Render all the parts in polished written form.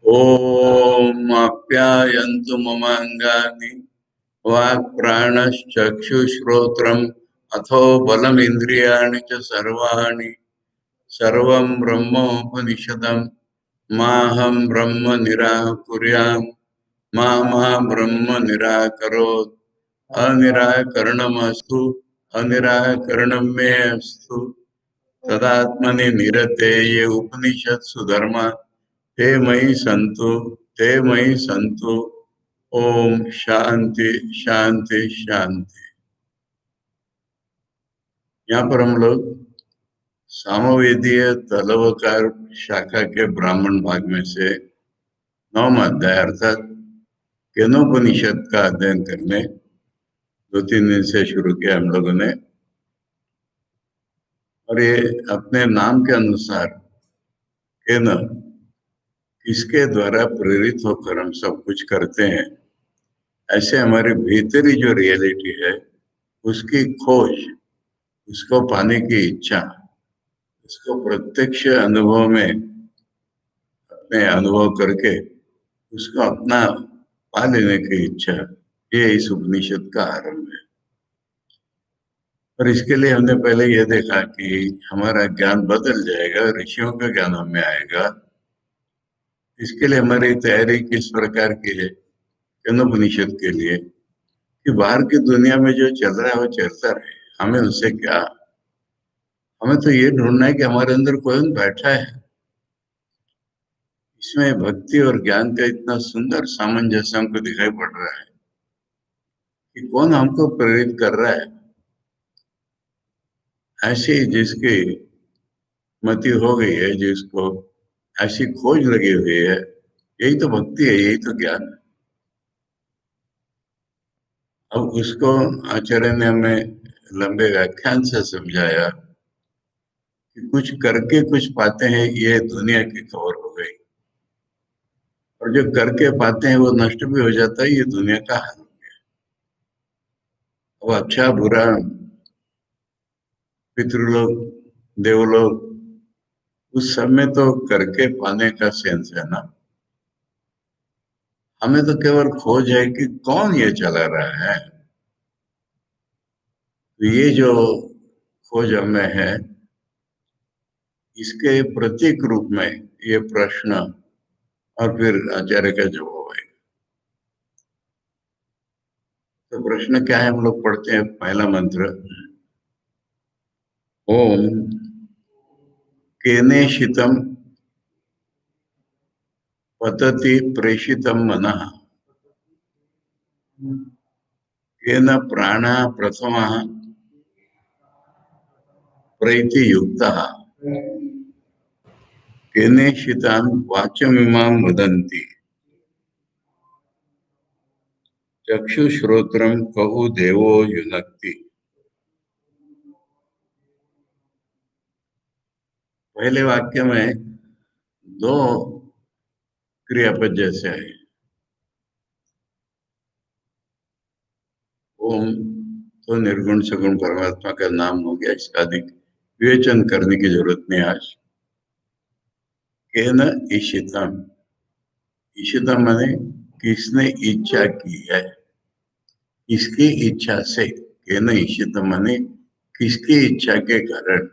ओम आप्यायन्तु ममाङ्गानि वाक्प्राणश्चक्षुश्रोत्रम् अथो बलमिन्द्रियाणि च सर्वाणि सर्वं ब्रह्मोपनिषदम् माहं ब्रह्म निराकुर्याम् मा ब्रह्म निराकरोत् अनिराकरणमस्तु अनिराकरणं मे अस्तु तदात्मनि निरतेये उपनिषत्सु धर्मा ते मयि संतु ते मयि संतु। ओम शांति शांति शांति। यहाँ पर हम लोग सामवेदीय तलवकार शाखा के ब्राह्मण भाग में से 9वां अध्याय अर्थात केनोपनिषद का अध्ययन करने 2-3 दिन से शुरू किया हम लोगों ने। और ये अपने नाम के अनुसार केन किसके द्वारा प्रेरित होकर हम सब कुछ करते हैं, ऐसे हमारे भीतरी जो रियलिटी है उसकी खोज, उसको पाने की इच्छा, उसको प्रत्यक्ष अनुभव में अपने अनुभव करके उसको अपना पा लेने की इच्छा, ये इस उपनिषद का आरंभ है। और इसके लिए हमने पहले ये देखा कि हमारा ज्ञान बदल जाएगा, ऋषियों का ज्ञान हमें आएगा। इसके लिए हमारी तैयारी किस प्रकार की है केनोपनिषद के लिए कि बाहर की दुनिया में जो चल रहा है वो चलता रहे, हमें उससे क्या, हमें तो ये ढूंढना है कि हमारे अंदर कौन बैठा है। इसमें भक्ति और ज्ञान का इतना सुंदर सामंजस्य हमको दिखाई पड़ रहा है कि कौन हमको प्रेरित कर रहा है। ऐसी जिसकी मति हो गई है, जिसको ऐसी खोज लगी हुई है, यही तो भक्ति है, यही तो ज्ञान है। अब उसको आचार्य ने हमें लंबे व्याख्यान से समझाया कि कुछ करके कुछ पाते हैं, ये दुनिया की खबर हो गई, और जो करके पाते हैं वो नष्ट भी हो जाता है, ये दुनिया का हाल हो गया। अब अच्छा बुरा, पितृलोक, देवलोक, उस सब में तो करके पाने का सेंस है ना। हमें तो केवल खोज है कि कौन ये चला रहा है। तो ये जो खोज हमें है, इसके प्रतीक रूप में ये प्रश्न और फिर आचार्य का जवाब है। तो प्रश्न क्या है, हम लोग पढ़ते हैं पहला मंत्र। ओम केनेशितम पतति प्रेषितम मनः केन प्राणः प्रथमः प्रैति युक्तः केनेशितां वाचमिमां वदन्ति चक्षुश्रोत्रं कहु देवो युनक्ति। पहले वाक्य में दो क्रियापद जैसे है। ओम तो निर्गुण सगुण परमात्मा का नाम हो गया, इसका अधिक विवेचन करने की जरूरत नहीं आज। केन ईशितम, ईशितम माने किसने इच्छा की है, किसकी इच्छा से। केन ईशितम माने किसकी इच्छा के कारण।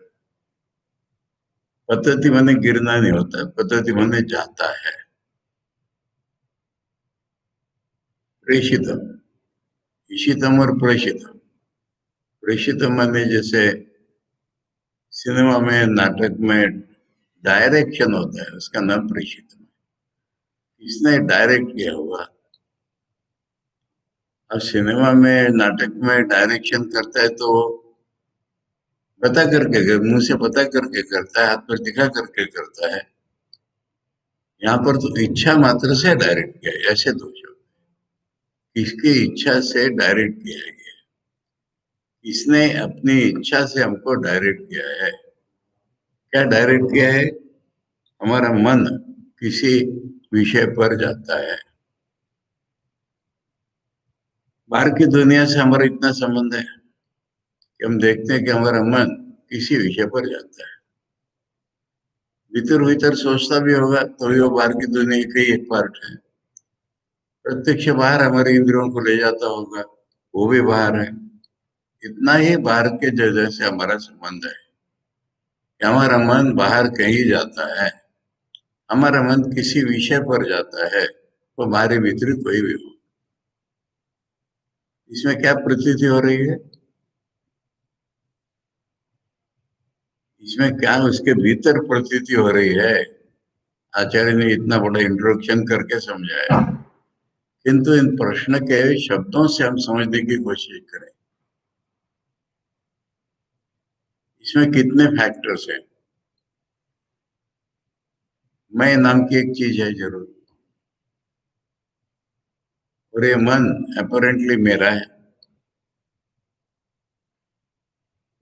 पद्धति माने गिरना नहीं होता, पद्धति माने जाता है। प्रेषितम, ईशितम और प्रेषितम। प्रेषितम माने जैसे सिनेमा में, नाटक में डायरेक्शन होता है, उसका नाम प्रेषितम। इसने डायरेक्ट किया हुआ। अब सिनेमा में, नाटक में डायरेक्शन करता है तो पता करके, मुंह से पता करके करता है, हाथ पर दिखा करके करता है। यहाँ पर तो इच्छा मात्र से डायरेक्ट किया है, ऐसे दो शब्द। किसकी इच्छा से डायरेक्ट किया गया, इसने अपनी इच्छा से हमको डायरेक्ट किया है। क्या डायरेक्ट किया है? हमारा मन किसी विषय पर जाता है। बाहर की दुनिया से हमारा इतना संबंध है कि हम देखते हैं कि हमारा मन किसी विषय पर जाता है। भीतर भीतर सोचता भी होगा तो भी वो बाहर की दुनिया का ही एक पार्ट है। प्रत्यक्ष बाहर हमारे इंद्रियों को ले जाता होगा, वो भी बाहर है। इतना ही बाहर के जगह से हमारा संबंध है कि हमारा मन बाहर कहीं जाता है, हमारा मन किसी विषय पर जाता है, वो बाहरी भीतरी कोई भी हो। इसमें क्या प्रतीति हो रही है, इसमें क्या उसके भीतर प्रतीति हो रही है। आचार्य ने इतना बड़ा इंट्रोडक्शन करके समझाया, किंतु इन प्रश्न के शब्दों से हम समझने की कोशिश करें। इसमें कितने फैक्टर्स हैं। मैं नाम की एक चीज है जरूर, और ये मन अपरेंटली मेरा है।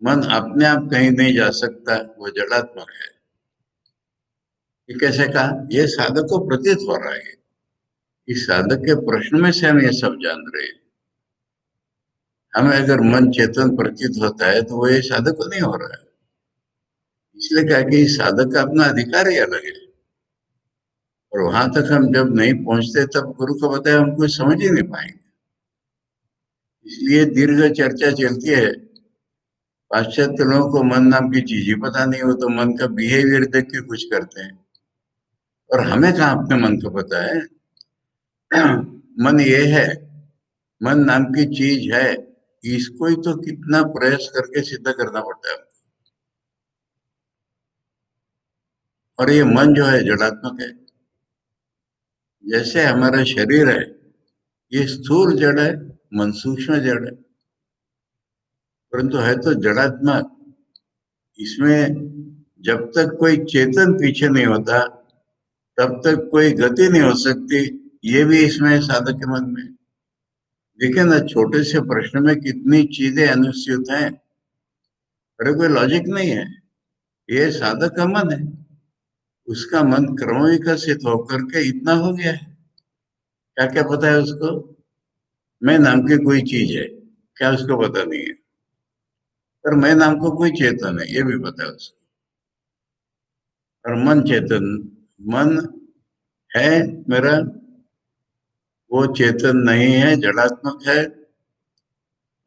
मन अपने आप कहीं नहीं जा सकता, वो जड़ात्मक है। ये कैसे कहा, ये साधक को प्रतीत हो रहा है। इस साधक के प्रश्न में से हम ये सब जान रहे हैं। हमें अगर मन चेतन प्रतीत होता है तो वो ये साधक को नहीं हो रहा है। इसलिए कहा कि इस साधक का अपना अधिकार ही अलग है, और वहां तक हम जब नहीं पहुंचते तब गुरु को बताया हम कुछ समझ ही नहीं पाएंगे। इसलिए दीर्घ चर्चा चलती है। पाश्चात्य लोगों को मन नाम की चीज ही पता नहीं हो, तो मन का बिहेवियर देख के कुछ करते हैं, और हमें कहाँ अपने मन का पता है। मन ये है, मन नाम की चीज है, इसको ही तो कितना प्रयास करके सिद्ध करना पड़ता है। और ये मन जो है जड़ात्मक है। जैसे हमारा शरीर है, ये स्थूल जड़ है, मन सूक्ष्म जड़ है, परंतु है तो जड़ात्मक। इसमें जब तक कोई चेतन पीछे नहीं होता तब तक कोई गति नहीं हो सकती। ये भी इसमें साधक के मन में। देखिए ना, छोटे से प्रश्न में कितनी चीजें अनुस्यूत हैं, अरे कोई लॉजिक नहीं है। ये साधक का मन है, उसका मन क्रम विकसित होकर के इतना हो गया है। क्या क्या पता है उसको, मैं नाम की कोई चीज है, क्या उसको पता नहीं है। पर मैं नाम को कोई चेतन है, ये भी पता है उसको। और मन चेतन, मन है मेरा, वो चेतन नहीं है, जड़ात्मक है।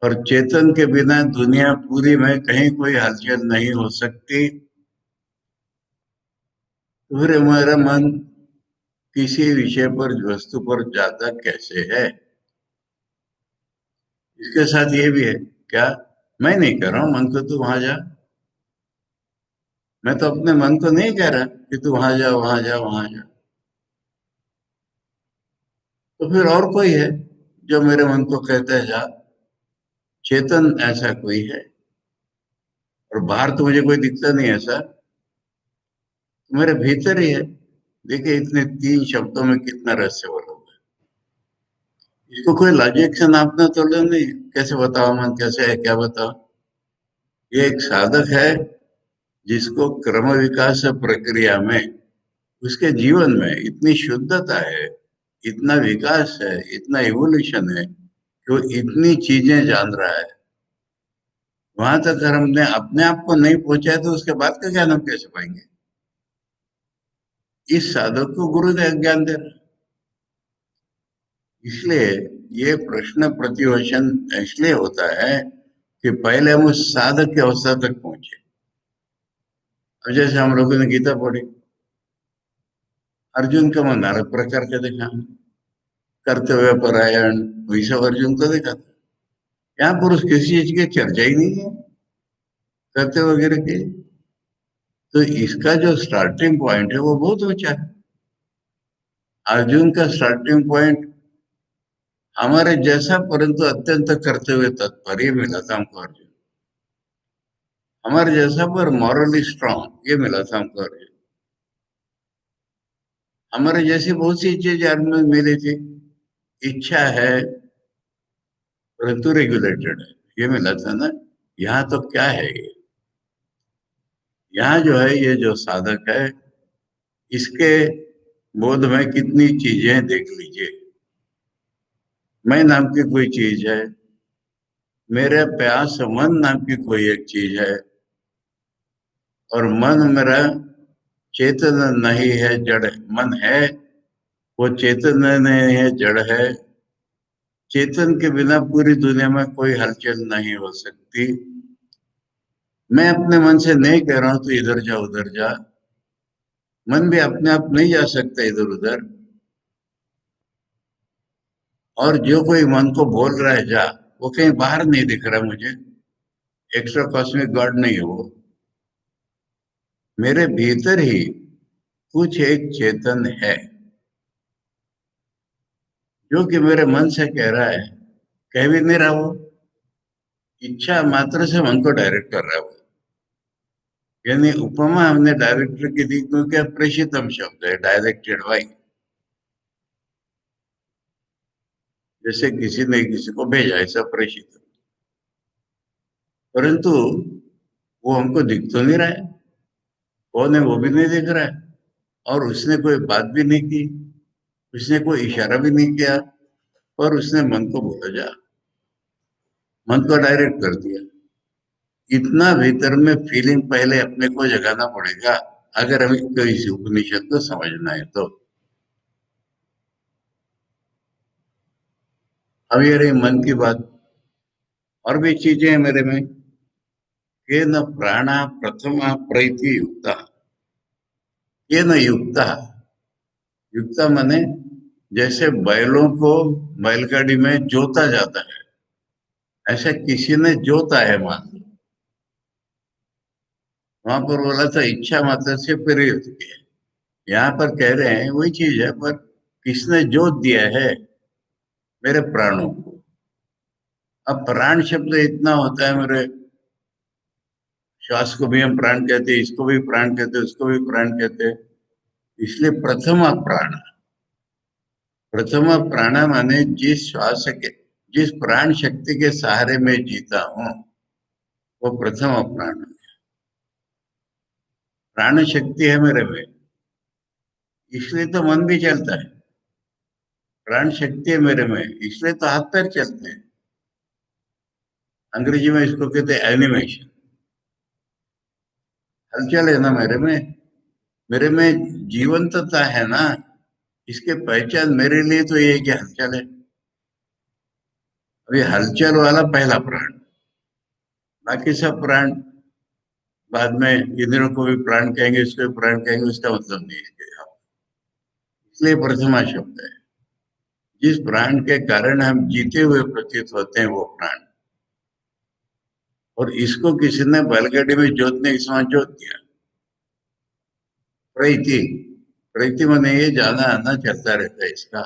और चेतन के बिना दुनिया पूरी में कहीं कोई हलचल नहीं हो सकती। तो फिर हमारा मन किसी विषय पर, वस्तु पर जाता कैसे है। इसके साथ ये भी है, क्या मैं नहीं कह रहा हूं मन को तू वहां जा, मैं तो अपने मन को नहीं कह रहा कि तू वहां जा वहां जा वहां जा। तो फिर और कोई है जो मेरे मन को कहता है जा। चेतन ऐसा कोई है, और बाहर तो मुझे कोई दिखता नहीं ऐसा, तो मेरे भीतर ही है। देखिए इतने 3 शब्दों में कितना रहस्य बोला हुआ है। इसको कोई लॉजिक से नापना तो नहीं, कैसे बताओ मन कैसे है, क्या बताओ। ये एक साधक है जिसको क्रम विकास प्रक्रिया में, उसके जीवन में इतनी शुद्धता है, इतना विकास है, इतना इवोल्यूशन है कि वो इतनी चीजें जान रहा है। वहां तक अगर हमने अपने आप को नहीं पहुंचा है तो उसके बाद का ज्ञान हम कैसे पाएंगे। इस साधक को गुरु ने ज्ञान दे रहा है। इसलिए ये प्रश्न प्रतिवचन इसलिए होता है कि पहले हम उस साधक की अवस्था तक पहुंचे। अब जैसे हम लोगों ने गीता पढ़ी, अर्जुन का मन हर प्रकार का देखा, कर्तव्य परायण, वैसा अर्जुन को देखा था। यहाँ पर उस किसी चीज की चर्चा ही नहीं है कर्तव्य वगैरह की। तो इसका जो स्टार्टिंग पॉइंट है वो बहुत ऊंचा है। अर्जुन का स्टार्टिंग पॉइंट हमारे जैसा, परंतु अत्यंत कर्तव्य तत्पर, ये मिला था हमको अर्जुन। हमारे जैसा पर मॉरली स्ट्रांग, ये मिला था हमको अर्जुन। हमारे जैसी बहुत सी चीजें अर्जुन में मिली थी। इच्छा है परंतु रेगुलेटेड है, ये मिला था ना। यहाँ तो क्या है ये, यहाँ जो है ये जो साधक है, इसके बोध में कितनी चीजें देख लीजिए। मैं नाम की कोई चीज है, मेरे प्यास मन नाम की कोई एक चीज है, और मन मेरा चेतन नहीं है जड़ है। मन है, वो चेतन नहीं है, जड़ है। चेतन के बिना पूरी दुनिया में कोई हलचल नहीं हो सकती। मैं अपने मन से नहीं कह रहा हूं तो इधर जा उधर जा। मन भी अपने आप नहीं जा सकता इधर उधर। और जो कोई मन को बोल रहा है जा, वो कहीं बाहर नहीं दिख रहा मुझे। एक्स्ट्रा कॉस्मिक गॉड नहीं है वो। मेरे भीतर ही कुछ एक चेतन है जो कि मेरे मन से कह रहा है। कह भी नहीं रहा वो, इच्छा मात्र से मन को डायरेक्ट कर रहा है वो। यानी उपमा हमने डायरेक्टर की दी क्योंकि प्रेषितम शब्द है, डायरेक्टेड बाई। जैसे किसी ने किसी को भेजा, ऐसा प्रेषित। परंतु वो हमको दिख तो नहीं रहा है, कौन है वो भी नहीं दिख रहा है। और उसने कोई बात भी नहीं की, उसने कोई इशारा भी नहीं किया, पर उसने मन को बोला जा, मन को डायरेक्ट कर दिया। इतना भीतर में फीलिंग पहले अपने को जगाना पड़ेगा अगर हमें किसी उपनिषद को समझना है तो। अब ये रही मन की बात। और भी चीजें हैं मेरे में। के न प्राणा प्रथमा प्रैति युक्ता। ये न युक्ता। युक्ता माने जैसे बैलों को बैलगाड़ी में जोता जाता है, ऐसा किसी ने जोता है मान लो। वहां पर बोला था इच्छा मात्र से प्रेरित किया। यहाँ पर कह रहे हैं वही चीज है, पर किसने जोत दिया है? मेरे प्राणों को। अब प्राण शब्द इतना होता है मेरे। श्वास को भी हम प्राण कहते हैं, इसको भी प्राण कहते हैं, उसको भी प्राण कहते हैं। इसलिए प्रथम प्राण। प्रथम प्राण माने जिस श्वास के, जिस प्राण शक्ति के सहारे में जीता हूं, वो प्रथम प्राण। प्राण शक्ति है मेरे में, इसलिए तो मन भी चलता है। प्राण शक्ति है मेरे में, इसलिए तो हाथ पैर चलते हैं। अंग्रेजी में इसको कहते हैं एनिमेशन। हलचल है ना मेरे में। मेरे में जीवंतता है ना। इसके पहचान मेरे लिए तो ये है कि हलचल है। अभी हलचल वाला पहला प्राण, बाकी सब प्राण बाद में। इंद्रियों को भी प्राण कहेंगे, इसको भी प्राण कहेंगे, उसका मतलब नहीं है। इसलिए प्रथमा शब्द है। जिस प्राण के कारण हम जीते हुए प्रतीत होते हैं वो प्राण। और इसको किसी ने बैलगाड़ी में जोतने के समान जोत दिया। प्रैति। प्रैति माने ये जाना आना चलता रहता है इसका।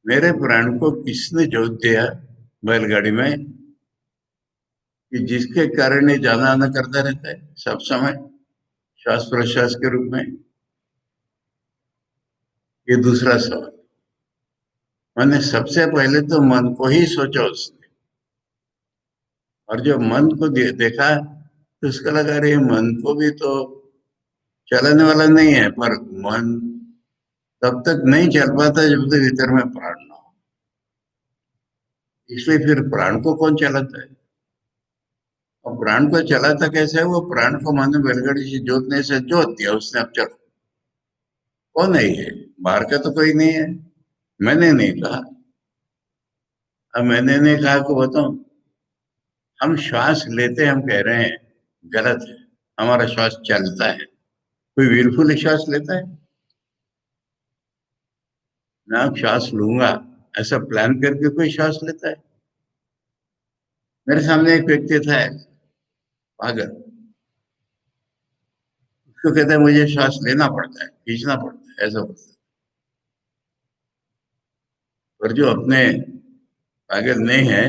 मेरे प्राण को किसने जोत दिया बैलगाड़ी में, कि जिसके कारण ये जाना आना करता रहता है सब समय, श्वास प्रश्वास के रूप में। ये दूसरा सवाल। मैंने सबसे पहले तो मन को ही सोचा उसने। और जब मन को देखा तो उसका लगा रहे मन को भी तो चलाने वाला नहीं है, पर मन तब तक नहीं चल पाता जब तक भीतर में प्राण ना हो। इसलिए फिर प्राण को कौन चलाता है? और प्राण को चलाता कैसे है? वो प्राण को मानो बैलगाड़ी से जोतने से जोत दिया उसने, अब चलो। कौन है ये? बाहर का तो कोई नहीं है। मैंने नहीं कहा। अब मैंने नहीं कहा को बताऊं। हम श्वास लेते हम कह रहे हैं गलत है। हमारा श्वास चलता है। कोई विलफुल श्वास लेता है? मैं अब श्वास लूंगा ऐसा प्लान करके कोई श्वास लेता है? मेरे सामने एक व्यक्ति था पागल। उसको कहता है मुझे श्वास लेना पड़ता है, खींचना पड़ता है, ऐसा होता है। पर जो अपने पागल नहीं है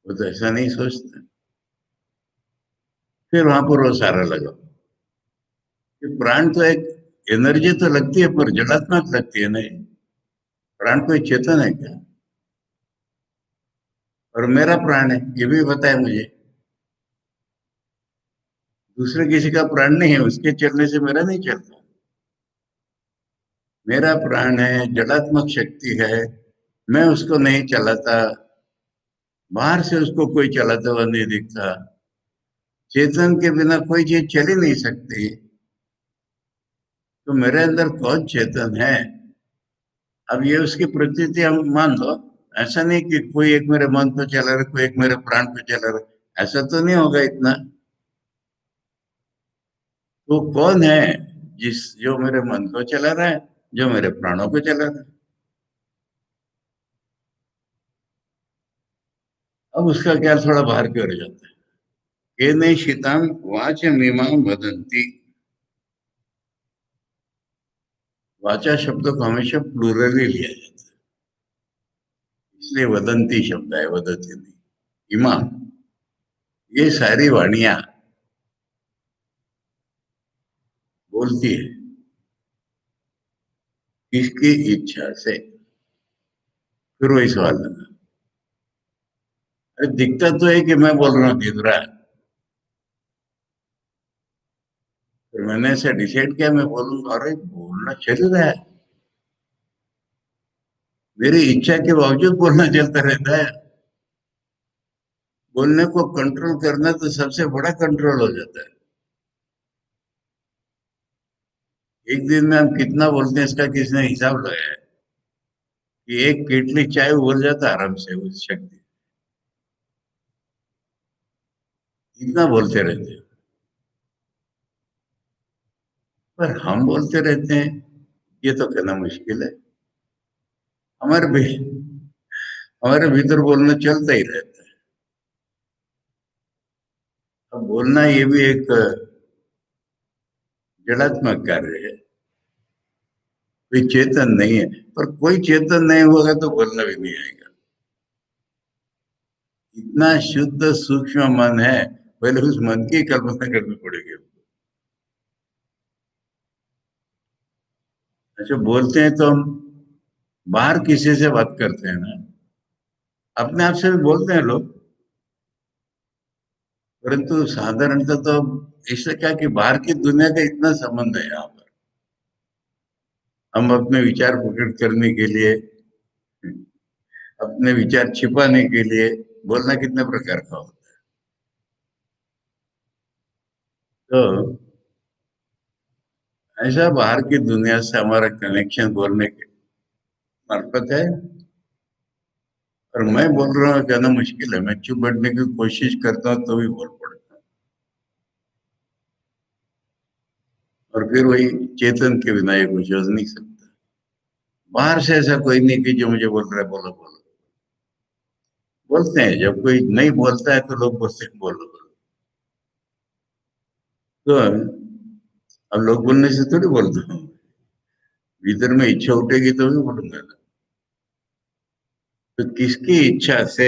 वो तो ऐसा नहीं सोचते। फिर वहां पर वो सारा लगा कि प्राण तो एक एनर्जी तो लगती है, पर जड़ात्मक लगती है नहीं। प्राण कोई चेतन है क्या? और मेरा प्राण है ये भी बताया मुझे। दूसरे किसी का प्राण नहीं है, उसके चलने से मेरा नहीं चलता। मेरा प्राण है, जड़ात्मक शक्ति है। मैं उसको नहीं चलाता। बाहर से उसको कोई चलाता हुआ नहीं दिखता। चेतन के बिना कोई चीज चल ही नहीं सकती। तो मेरे अंदर कौन चेतन है? अब ये उसकी प्रकृति हम मान लो। ऐसा नहीं कि कोई एक मेरे मन पे चला रहा, कोई एक मेरे प्राण पे चला रहा, ऐसा तो नहीं होगा इतना। तो कौन है जो मेरे मन को चला रहा है, जो मेरे प्राणों को चला रहा है? अब उसका क्या थोड़ा बाहर की ओर जाता है। ये नहीं शीतां वाच मीमां वदंती। वाचा शब्द को हमेशा प्लूरली लिया जाता है, इसलिए वदंती शब्द है, वदती नहीं। इमा, ये सारी वाणियां बोलती है किसकी इच्छा से? फिर वही सवाल लगा। अरे दिखता तो है कि मैं बोल रहा हूँ, दिख रहा है। फिर मैंने ऐसे डिसाइड किया मैं बोलूंगा, अरे बोलना चल रहा है, मेरी इच्छा के बावजूद बोलना चलता रहता है। बोलने को कंट्रोल करना तो सबसे बड़ा कंट्रोल हो जाता है। एक दिन में हम कितना बोलते हैं इसका किसने हिसाब लगाया है? कि एक केटली चाय उबल जाता है आराम से उस शक्ति। इतना बोलते रहते हैं। पर हम बोलते रहते हैं, ये तो कहना मुश्किल है। हमारे भी हमारे भीतर बोलना चलता ही रहता है। अब बोलना ये भी एक जड़ात्मक कार्य है। कोई चेतन नहीं है। पर कोई चेतन नहीं होगा तो बोलना भी नहीं आएगा। इतना शुद्ध सूक्ष्म मन है, पहले उस मन की कल्पना करनी पड़ेगी। अच्छा, बोलते हैं तो हम बाहर किसी से बात करते हैं ना, अपने आप से भी बोलते हैं लोग। परंतु साधारणतः तो इससे क्या कि बाहर की दुनिया का इतना संबंध है यहाँ पर। हम अपने विचार प्रकट करने के लिए, अपने विचार छिपाने के लिए बोलना कितने प्रकार का होता है। तो ऐसा बाहर की दुनिया से हमारा कनेक्शन बोलने के मार्फत है। और मैं बोल रहा हूँ कहना मुश्किल है, मैं चुप बैठने की कोशिश करता हूँ तो भी बोल पड़ता हूँ। और फिर वही चेतन के बिना ये कुछ हो नहीं सकता। बाहर से ऐसा कोई नहीं कि जो मुझे बोल रहा है बोलो बोलो। बोलते हैं, जब कोई नहीं बोलता है तो लोग बोलते हैं बोलो बोलो। तो अब लोग बोलने से थोड़ी बोलता हूँ, भीतर में इच्छा उठेगी तो भी बोलूंगा ना। तो किसकी इच्छा से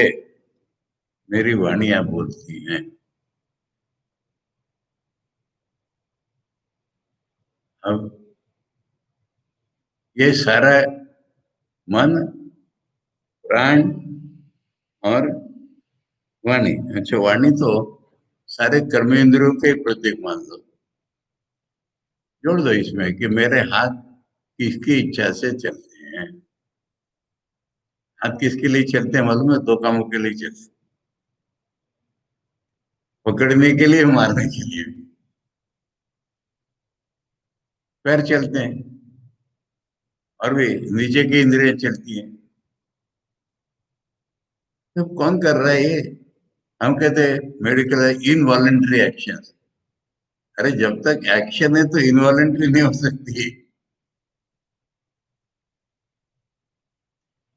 मेरी वाणियां बोलती हैं? अब ये सारा मन, प्राण और वाणी। अच्छा, वाणी तो सारे कर्मेंद्रियों के प्रतीक मान लो। जोड़ दो इसमें कि मेरे हाथ किसकी इच्छा से चलते हैं। हाथ किसके लिए चलते हैं मालूम है? दो कामों के लिए चलते हैं, पकड़ने के लिए, मारने के लिए भी। पैर चलते हैं, और भी नीचे की इंद्रियां चलती हैं। तो कौन कर रहा है ये? हम कहते हैं मेडिकल इनवॉलेंट्री एक्शन। अरे जब तक एक्शन है तो इनवॉलेंट्री नहीं हो सकती।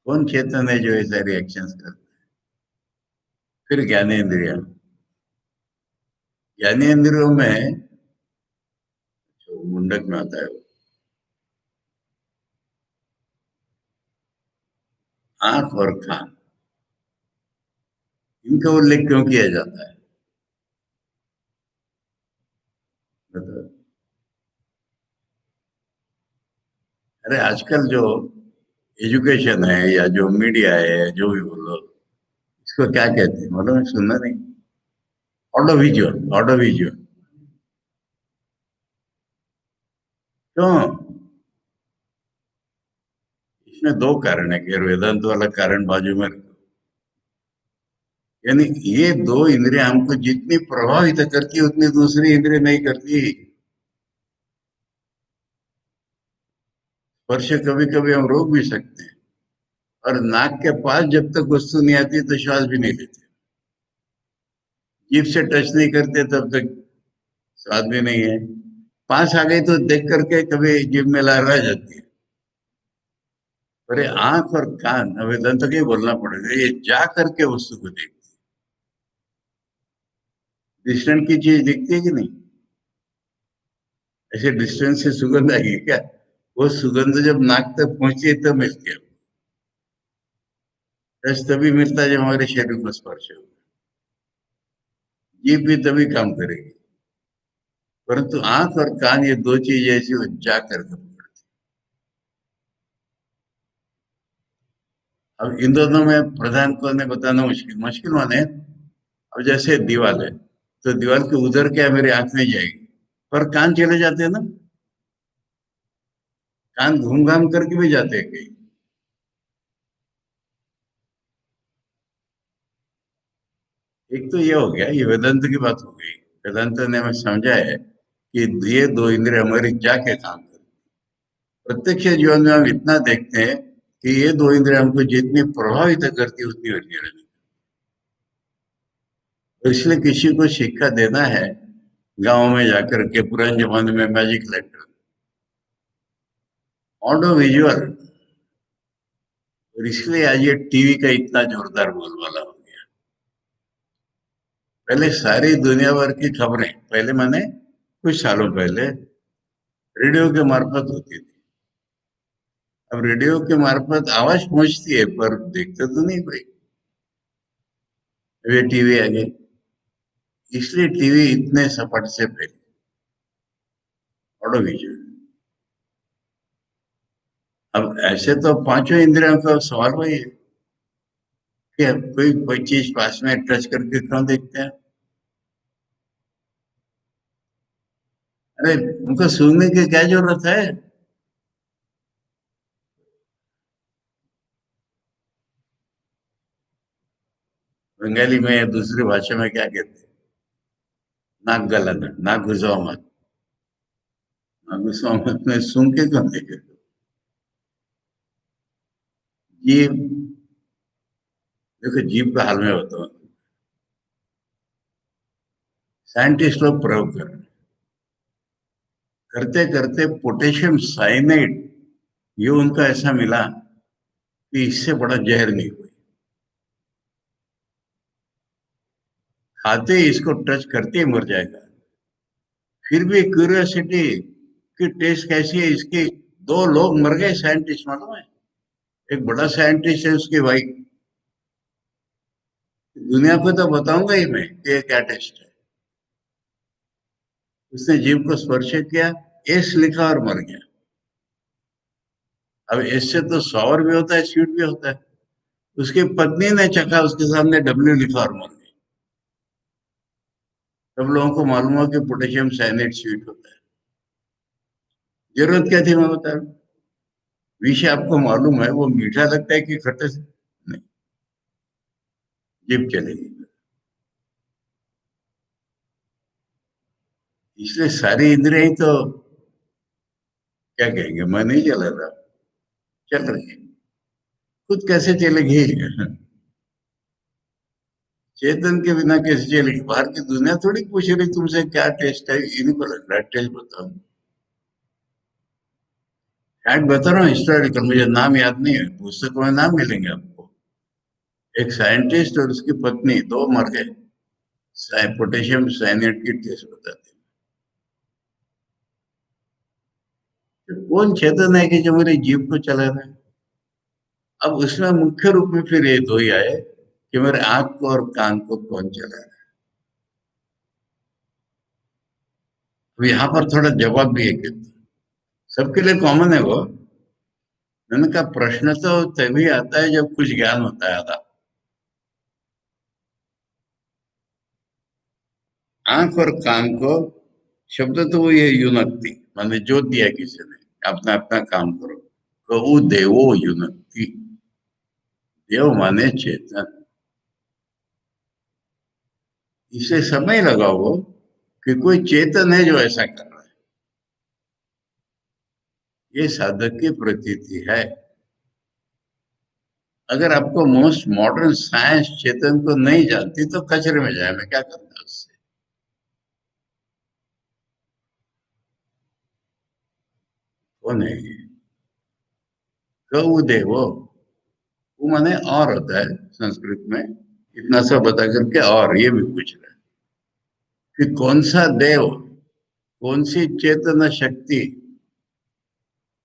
कौन चेतन है जो ये सारी एक्शन करता है? फिर ज्ञानेन्द्रिय, ज्ञानेन्द्रियों में जो मुंडक में आता है वो आंख और कान, इनका उल्लेख क्यों किया जाता है बताओ? अरे आजकल जो एजुकेशन है या जो मीडिया है, जो भी बोलो, इसको क्या कहते हैं मतलब, सुनना नहीं? Audio visual, audio visual. क्यों? इसमें दो कारण है कि वेदांत वाला कारण बाजू में रखो। यानी ये दो इंद्रियां हमको जितनी प्रभावित करती है उतनी दूसरी इंद्रिय नहीं करती। स्पर्श कभी कभी हम रोक भी सकते हैं, और नाक के पास जब तक वस्तु नहीं आती तो श्वास भी नहीं लेते। जीभ से टच नहीं करते तब तक स्वाद भी नहीं है। पास आ गई तो देख करके कभी जीभ में लहरा जाती है। पर ये आंख और कान, वेदांत को ही बोलना पड़ेगा, ये जा करके वस्तु को देखते। डिस्टेंस की चीज दिखती है कि नहीं? ऐसे डिस्टेंस से सुगंध आएगी क्या? वो सुगंध जब नाक तक पहुंची है तब मिलती है। रस तभी मिलता है जब हमारे शरीर को स्पर्श हो। जीभ भी तभी काम करेगी। परंतु आंख और कान, ये दो चीज ऐसी हो जा करके पकड़ती। अब इन दोनों में प्रधान कौन है बताना मुश्किल। मुश्किल माने, अब जैसे दीवार है, तो दीवार के उधर क्या मेरी आंख नहीं जाएगी, पर कान चले जाते हैं ना। कान घूम घाम करके भी जाते हैं कहीं। एक तो ये हो गया, ये वेदांत की बात हो गई। वेदांत ने हमें समझा है कि ये दो इंद्रिय हमारी जाके काम करती। प्रत्यक्ष जीवन में हम इतना देखते हैं कि ये दो इंद्रिय हमको जितनी प्रभावित करती है उतनी होती रहती। तो इसलिए किसी को शिक्षा देना है, गांव में जाकर के पुराने जमाने में मैजिक लेटर, ऑडियो विजुअल। और इसलिए आज ये टीवी का इतना जोरदार बोलबाला हो गया। पहले सारी दुनिया भर की खबरें, पहले माने कुछ सालों पहले, रेडियो के मार्फत होती थी। अब रेडियो के मार्फत आवाज पहुंचती है पर देखते तो नहीं कोई। वे टीवी आ गई, इसलिए टीवी इतने सपट से फैली। Audio visual. अब ऐसे तो पांचों इंद्रियों का सवाल वही है कि अब कोई चीज पास में टच करके क्यों देखते हैं। अरे उनको सुनने की क्या जरूरत है? बंगाली में या दूसरी भाषा में क्या कहते हैं? नाक गलाना, नाक घुसाओ मत। नाक घुसाओ मत में सुन के क्यों देखे? जीभ, देखो जीभ का हाल में बताओ। साइंटिस्ट लोग प्रयोग कर रहे हैं। करते करते पोटेशियम साइनाइड, ये उनको ऐसा मिला कि इससे बड़ा जहर नहीं कोई। खाते ही इसको टच करते ही मर जाएगा। फिर भी क्यूरियोसिटी कि टेस्ट कैसी है इसकी। दो लोग मर गए साइंटिस्ट, मालूम है? एक बड़ा साइंटिस्ट है, उसकी वाइफ। दुनिया को तो बताऊंगा ही मैं कि ये क्या टेस्ट है। उसने जीव को स्पर्श किया, एस लिखा और मर गया। अब एस से तो सॉवर भी होता है, स्वीट भी होता है। उसकी पत्नी ने चखा, उसके सामने डब्ल्यू लिखा और मर गई। सब लोगों को मालूम हो कि पोटेशियम साइनेट स्वीट होता है। जरूरत क्या थी मैं बता रहा हूँ। विषय आपको मालूम है, वो मीठा लगता है कि खट्टा नहीं। जीभ चलेगी। इसलिए सारी इंद्रियां ही तो, क्या कहेंगे, मैं नहीं चला रहा, चल रही है। खुद कैसे चलेगी? चेतन के बिना कैसे चलेगी? बाहर की दुनिया थोड़ी पूछ रही तुमसे क्या टेस्ट है, इन्हीं को लग रहा है टेस्ट बताओ। फैक्ट बता रहा हूँ हिस्टोरिकल, मुझे नाम याद नहीं है, पुस्तकों में नाम मिलेंगे आपको। एक साइंटिस्ट और उसकी पत्नी दो मर गए, पोटेशियम साइनेट की टेस्ट बताते हैं। कौन चेतन है कि जो मेरी जीभ को चला रहा है? अब उसमें मुख्य रूप में फिर ये दो ही आए कि मेरे आंख को और कान को कौन चला रहा है। अब यहाँ पर थोड़ा जवाब भी है, सबके लिए कॉमन है वो। मैंने कहा प्रश्न तो तभी आता है जब कुछ ज्ञान होता है आधा। आंख और कान को शब्द तो वो ये युनक्ति, माने जो दिया किसी ने, अपना अपना काम करो। कहू देवो युनक्ति। देव माने चेतन। इसे समय लगाओ कि कोई चेतन है जो ऐसा कर रहा है। ये साधक की प्रतीति है। अगर आपको मोस्ट मॉडर्न साइंस चेतन को नहीं जानती तो कचरे में जाए, मैं क्या करता उससे। वो नहीं, कऊ देवो, वो माने और होता है संस्कृत में। इतना सा बता करके और ये भी पूछ रहा है कि कौन सा देव, कौन सी चेतन शक्ति,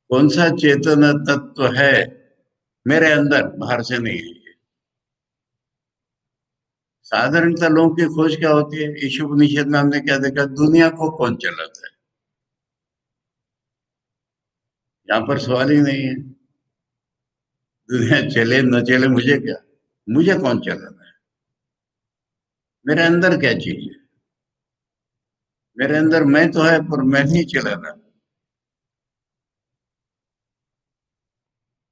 कौन सा चेतन तत्व है मेरे अंदर, बाहर से नहीं है। साधारणतः लोगों की खोज क्या होती है, ईशोपनिषद में हमने क्या देखा, दुनिया को कौन चलाता है। यहाँ पर सवाल ही नहीं है, दुनिया चले न चले मुझे क्या, मुझे कौन चलाना है, मेरे अंदर क्या चीज है। मेरे अंदर मैं तो है पर मैं नहीं चला रहा।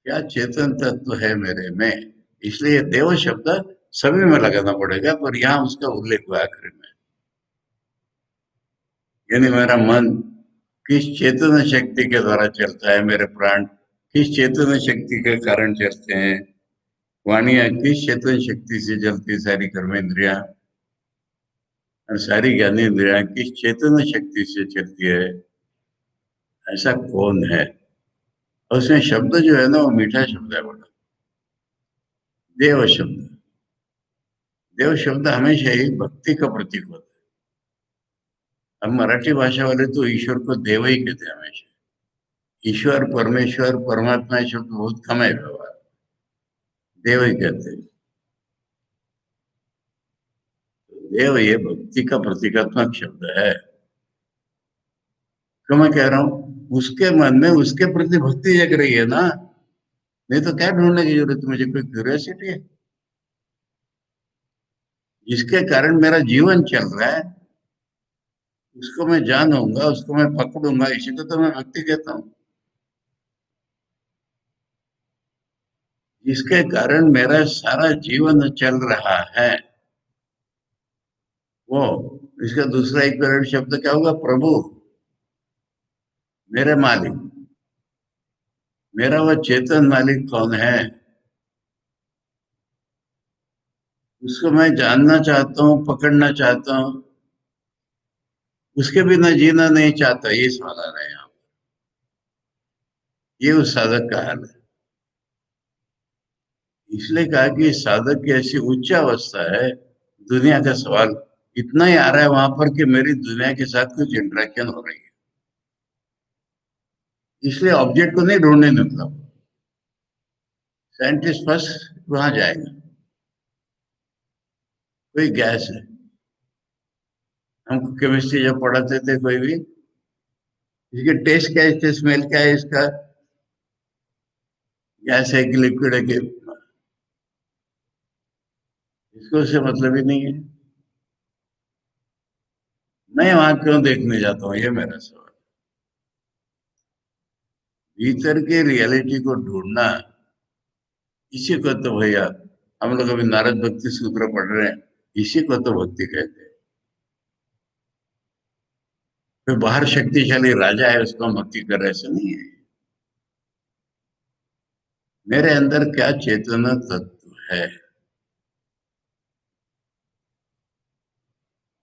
क्या चेतन तत्व है मेरे में। इसलिए देव शब्द सभी में लगाना पड़ेगा, पर यहाँ उसका उल्लेख हुआ आखिर में। यानी मेरा मन किस चेतन शक्ति के द्वारा चलता है, मेरे प्राण किस चेतन शक्ति के कारण चलते हैं, वाणियां किस चेतन शक्ति से चलती, सारी कर्मेंद्रियां और सारी ज्ञानेन्द्रियां किस चेतन शक्ति से चलती है, ऐसा कौन है। और उसमें शब्द जो है ना वो मीठा शब्द है बड़ा, देव शब्द। देव शब्द हमेशा ही भक्ति का प्रतीक होता है। हम मराठी भाषा वाले तो ईश्वर को देव ही कहते हैं हमेशा। ईश्वर, परमेश्वर, परमात्मा ये शब्द बहुत कम है व्यवहार, देव ही कहते हैं। देव ये भक्ति का प्रतीकात्मक शब्द है। तो मैं कह रहा हूं उसके मन में उसके प्रति भक्ति जग रही है ना, नहीं तो क्या ढूंढने की जरूरत है, मुझे कोई क्यूरियोसिटी है। जिसके कारण मेरा जीवन चल रहा है उसको मैं जानूंगा, उसको मैं पकड़ूंगा, इसी को तो मैं भक्ति कहता हूँ। जिसके कारण मेरा सारा जीवन चल रहा है वो, इसका दूसरा इक्विवेलेंट शब्द क्या होगा, प्रभु, मेरे मालिक। मेरा वो चेतन मालिक कौन है, उसको मैं जानना चाहता हूँ, पकड़ना चाहता हूँ। उसके बिना जीना नहीं चाहता, ये समाधान है यहाँ। ये उस साधक का हाल है। इसलिए कहा कि साधक की ऐसी उच्च अवस्था है, दुनिया का सवाल इतना ही आ रहा है वहां पर कि मेरी दुनिया के साथ कुछ इंटरेक्शन हो रही है, इसलिए ऑब्जेक्ट को नहीं ढूंढने निकला। साइंटिस्ट फर्स्ट वहां जाएगा, कोई गैस है। हमको केमिस्ट्री जब पढ़ाते थे कोई भी, इसके टेस्ट क्या है, इसके स्मेल क्या है, इसका गैस है कि लिक्विड है कि, इसको उससे मतलब ही नहीं है। मैं वहां क्यों देखने जाता हूँ, ये मेरा सवाल। भीतर के रियलिटी को ढूंढना, इसी को तो भैया हम लोग अभी नारद भक्ति सूत्र पढ़ रहे हैं, इसी को तो भक्ति कहते हैं। कोई बाहर शक्तिशाली राजा है उसको हम भक्ति कर रहे, ऐसे नहीं है। मेरे अंदर क्या चेतना तत्व है।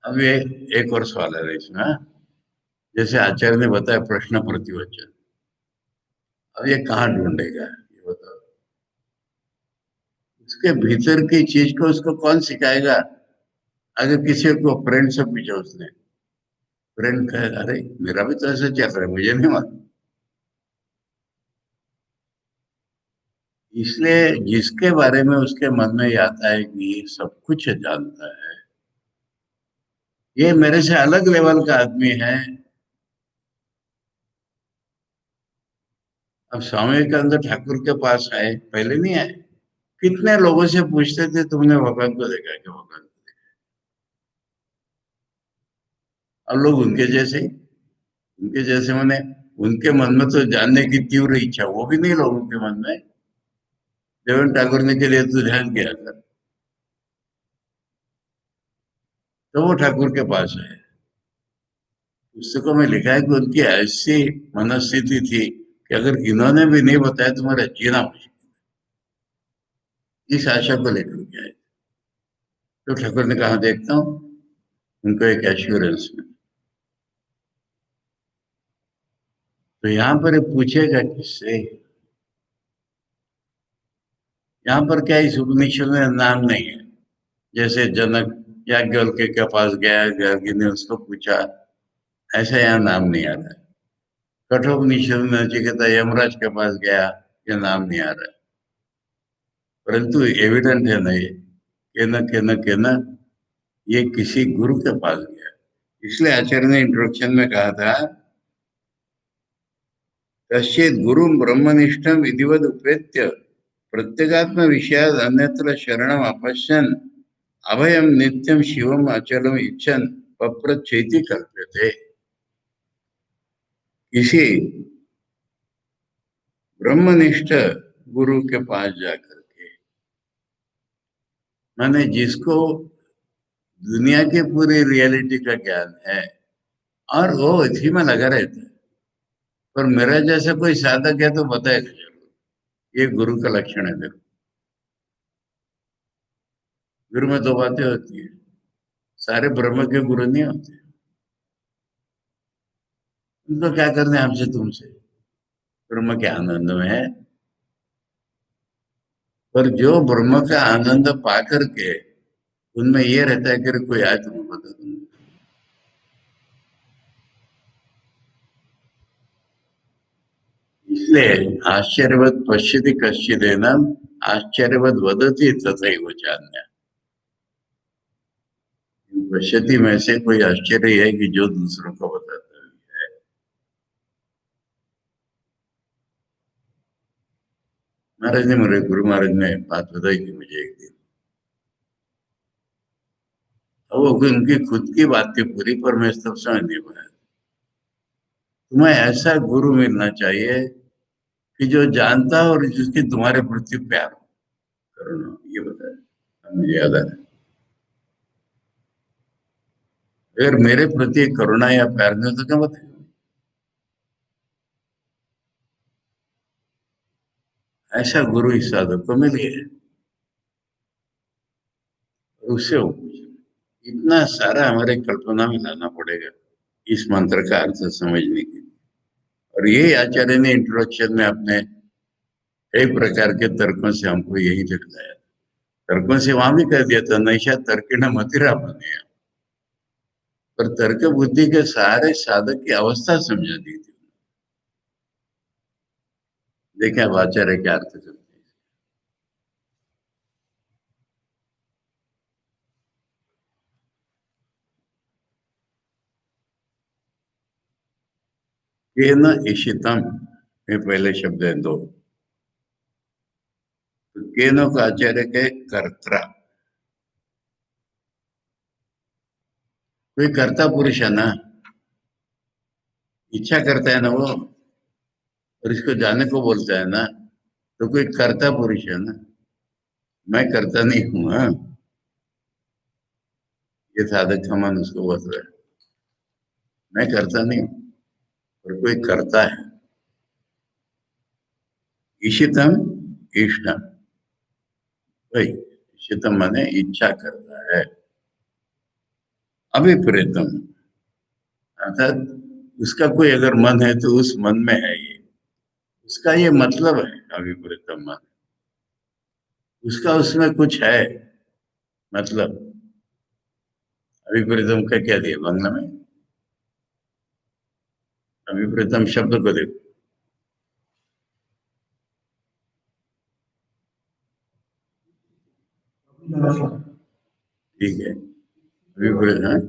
अब ये एक और सवाल है इसमें, हाँ? जैसे आचार्य ने बताया प्रश्न प्रतिवचन, अब ये कहाँ ढूंढेगा ये बताओ। उसके भीतर की चीज को उसको कौन सिखाएगा। अगर किसी को फ्रेंड से पूछा उसने, फ्रेंड कहे अरे मेरा भी तो ऐसे चल रहा है, मुझे नहीं मालूम। इसलिए जिसके बारे में उसके मन में ये आता है कि ये सब कुछ जानता है, ये मेरे से अलग लेवल का आदमी है। अब स्वामी विवेकानंद ठाकुर के पास आए, पहले नहीं आए, कितने लोगों से पूछते थे तुमने भगवान को देखा क्या, भगवान को देखा। अब लोग उनके जैसे ही, उनके जैसे मैंने, उनके मन में तो जानने की तीव्र इच्छा, वो भी नहीं लोगों के मन में। देवेंद्र ठाकुर ने के लिए तो ध्यान किया था, तो वो ठाकुर के पास है। पुस्तकों में लिखा है कि उनकी ऐसी मनस्थिति थी कि अगर इन्होंने भी नहीं बताया तो मेरा जीना मुश्किल, इस आशा को लेकर के आए। तो ठाकुर ने कहा देखता हूँ, उनको एक एश्योरेंस में। तो यहाँ पर ये पूछेगा किससे? यहाँ पर क्या इस उपनिषद में नाम नहीं है, जैसे जनक याज्ञवल्क्य के पास गया, याज्ञ ने उसको पूछा, ऐसा यहाँ नाम नहीं आ रहा है। कठोपनिषद में नचिकेता यमराज के पास गया, ये नाम नहीं आ रहा है। परंतु एविडेंट है ना ये, के न ये किसी गुरु के पास गया। इसलिए आचार्य ने इंट्रोडक्शन में कहा था, कश्चित गुरु ब्रह्मनिष्ठम विधिवत उपेत्य प्रत्यगात्म विषयाद अन्यत्र शरणम अपश्यन अभयम नित्यम शिवम अचलम इच्छन पप्रच्छेति कल्प्यते। किसी ब्रह्मनिष्ठ गुरु के पास जाकर के, माने जिसको दुनिया की पूरी रियलिटी का ज्ञान है और वो इसी में लगा रहता है, पर मेरा जैसा कोई साधक है तो बताएगा जरूर, ये गुरु का लक्षण है। देखो, गुरु में दो बातें होती है, सारे ब्रह्म के गुरु नहीं होते, उनको क्या करना है हमसे तुमसे, ब्रह्म के आनंद में है। पर जो ब्रह्म का आनंद पा करके उनमें ये रहता है कि कोई आए तो मैं बता दूंगा। इसलिए आश्चर्यवत पश्यति कश्चिदेनम आश्चर्यवत वदति तथैव चान्य। पश्यति में से कोई आश्चर्य है कि जो दूसरों को बताता है। महाराज ने, मेरे गुरु महाराज ने बात बताई थी मुझे एक दिन, वो उनकी खुद की बात थी पूरी, पर मैं तब समझ नहीं पाया। तुम्हें ऐसा गुरु मिलना चाहिए कि जो जानता हो और जिसकी तुम्हारे प्रति प्यार हो, करुणा, ये बताया मुझे याद आ रहा है। अगर मेरे प्रति करुणा या प्यार नहीं हो तो क्या बताए? ऐसा गुरु इस साधक को मिल गया, उससे हो इतना सारा हमारे कल्पना में लाना पड़ेगा इस मंत्र का अर्थ समझने के लिए। और यही आचार्य ने इंट्रोडक्शन में अपने कई प्रकार के तर्कों से हमको यही दिखलाया। तर्कों से वहां भी कह दिया था, नैशा तर्क न मतिरा बने, पर तर्क बुद्धि के सारे साधक की अवस्था समझा दी थी। देखें अब आचार्य क्या अर्थ करते हैं। केन इशितम में पहले शब्द है दो, तो केनो का आचार्य के कर्ता, कोई कर्ता पुरुष है ना, इच्छा करता है ना वो, और इसको जाने को बोलता है ना, तो कोई कर्ता पुरुष है ना। मैं करता नहीं हूं, हाँ, ये साधक समान उसको बोल रहा है, मैं करता नहीं हूं, और कोई करता है। ईशितम इष्टम, भाई ईशितम माने इच्छा करता है। अभिप्रेतम अर्थात उसका कोई अगर मन है तो उस मन में है ये, उसका ये मतलब है अभिप्रेतम मन, उसका उसमें कुछ है मतलब। अभिप्रेतम का क्या दिया बांग्ला में? अभिप्रेतम शब्द को देखो, ठीक है, अभिप्रेत, हाँ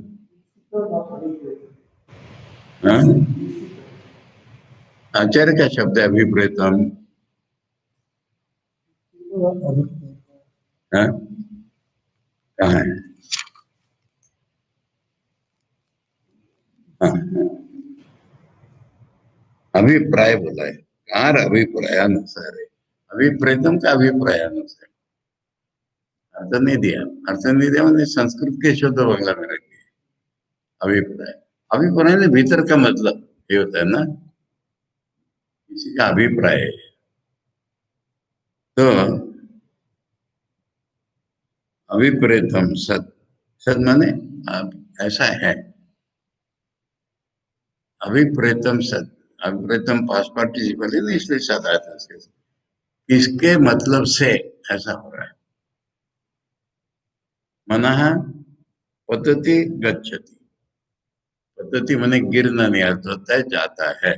हाँ? आचार्य का शब्द है अभिप्रेतम, हाँ कहाँ है? हाँ हाँ। अभिप्राय बोला है, कार अभिप्रायानुसार है, अभिप्रेतम का अभिप्रायानुसार, अर्थ नहीं दिया। अर्थ नहीं दिया मैंने संस्कृत के शुद्ध बांग्ला में रख दिया अभिप्राय। अभिप्राय ने भीतर का मतलब ये होता है ना, किसी का अभिप्राय है। तो अभिप्रेतम सत, सत माने ऐसा है। अभिप्रेतम सत, अभिप्रेतम पास्ट पार्टिसिपल है ना, इसलिए सत आया था इसके। इसके मतलब से ऐसा हो रहा है। मनः पतति गच्छति, पतति माने गिरना, नहीं अर्थ होता है जाता है।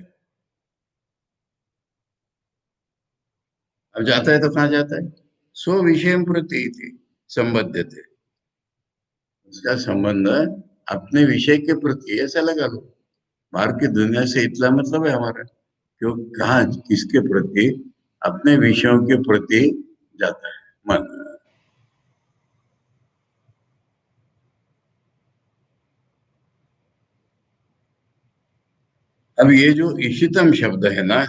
अब जाता है तो कहाँ जाता है? स्व विषय प्रति संबद्ध थे, उसका संबंध अपने विषय के प्रति ऐसा लगा लो। बाहर की दुनिया से इतना मतलब है हमारा, क्यों कहाँ किसके प्रति? अपने विषयों के प्रति जाता है मन। अब ये जो इशितम शब्द है ना,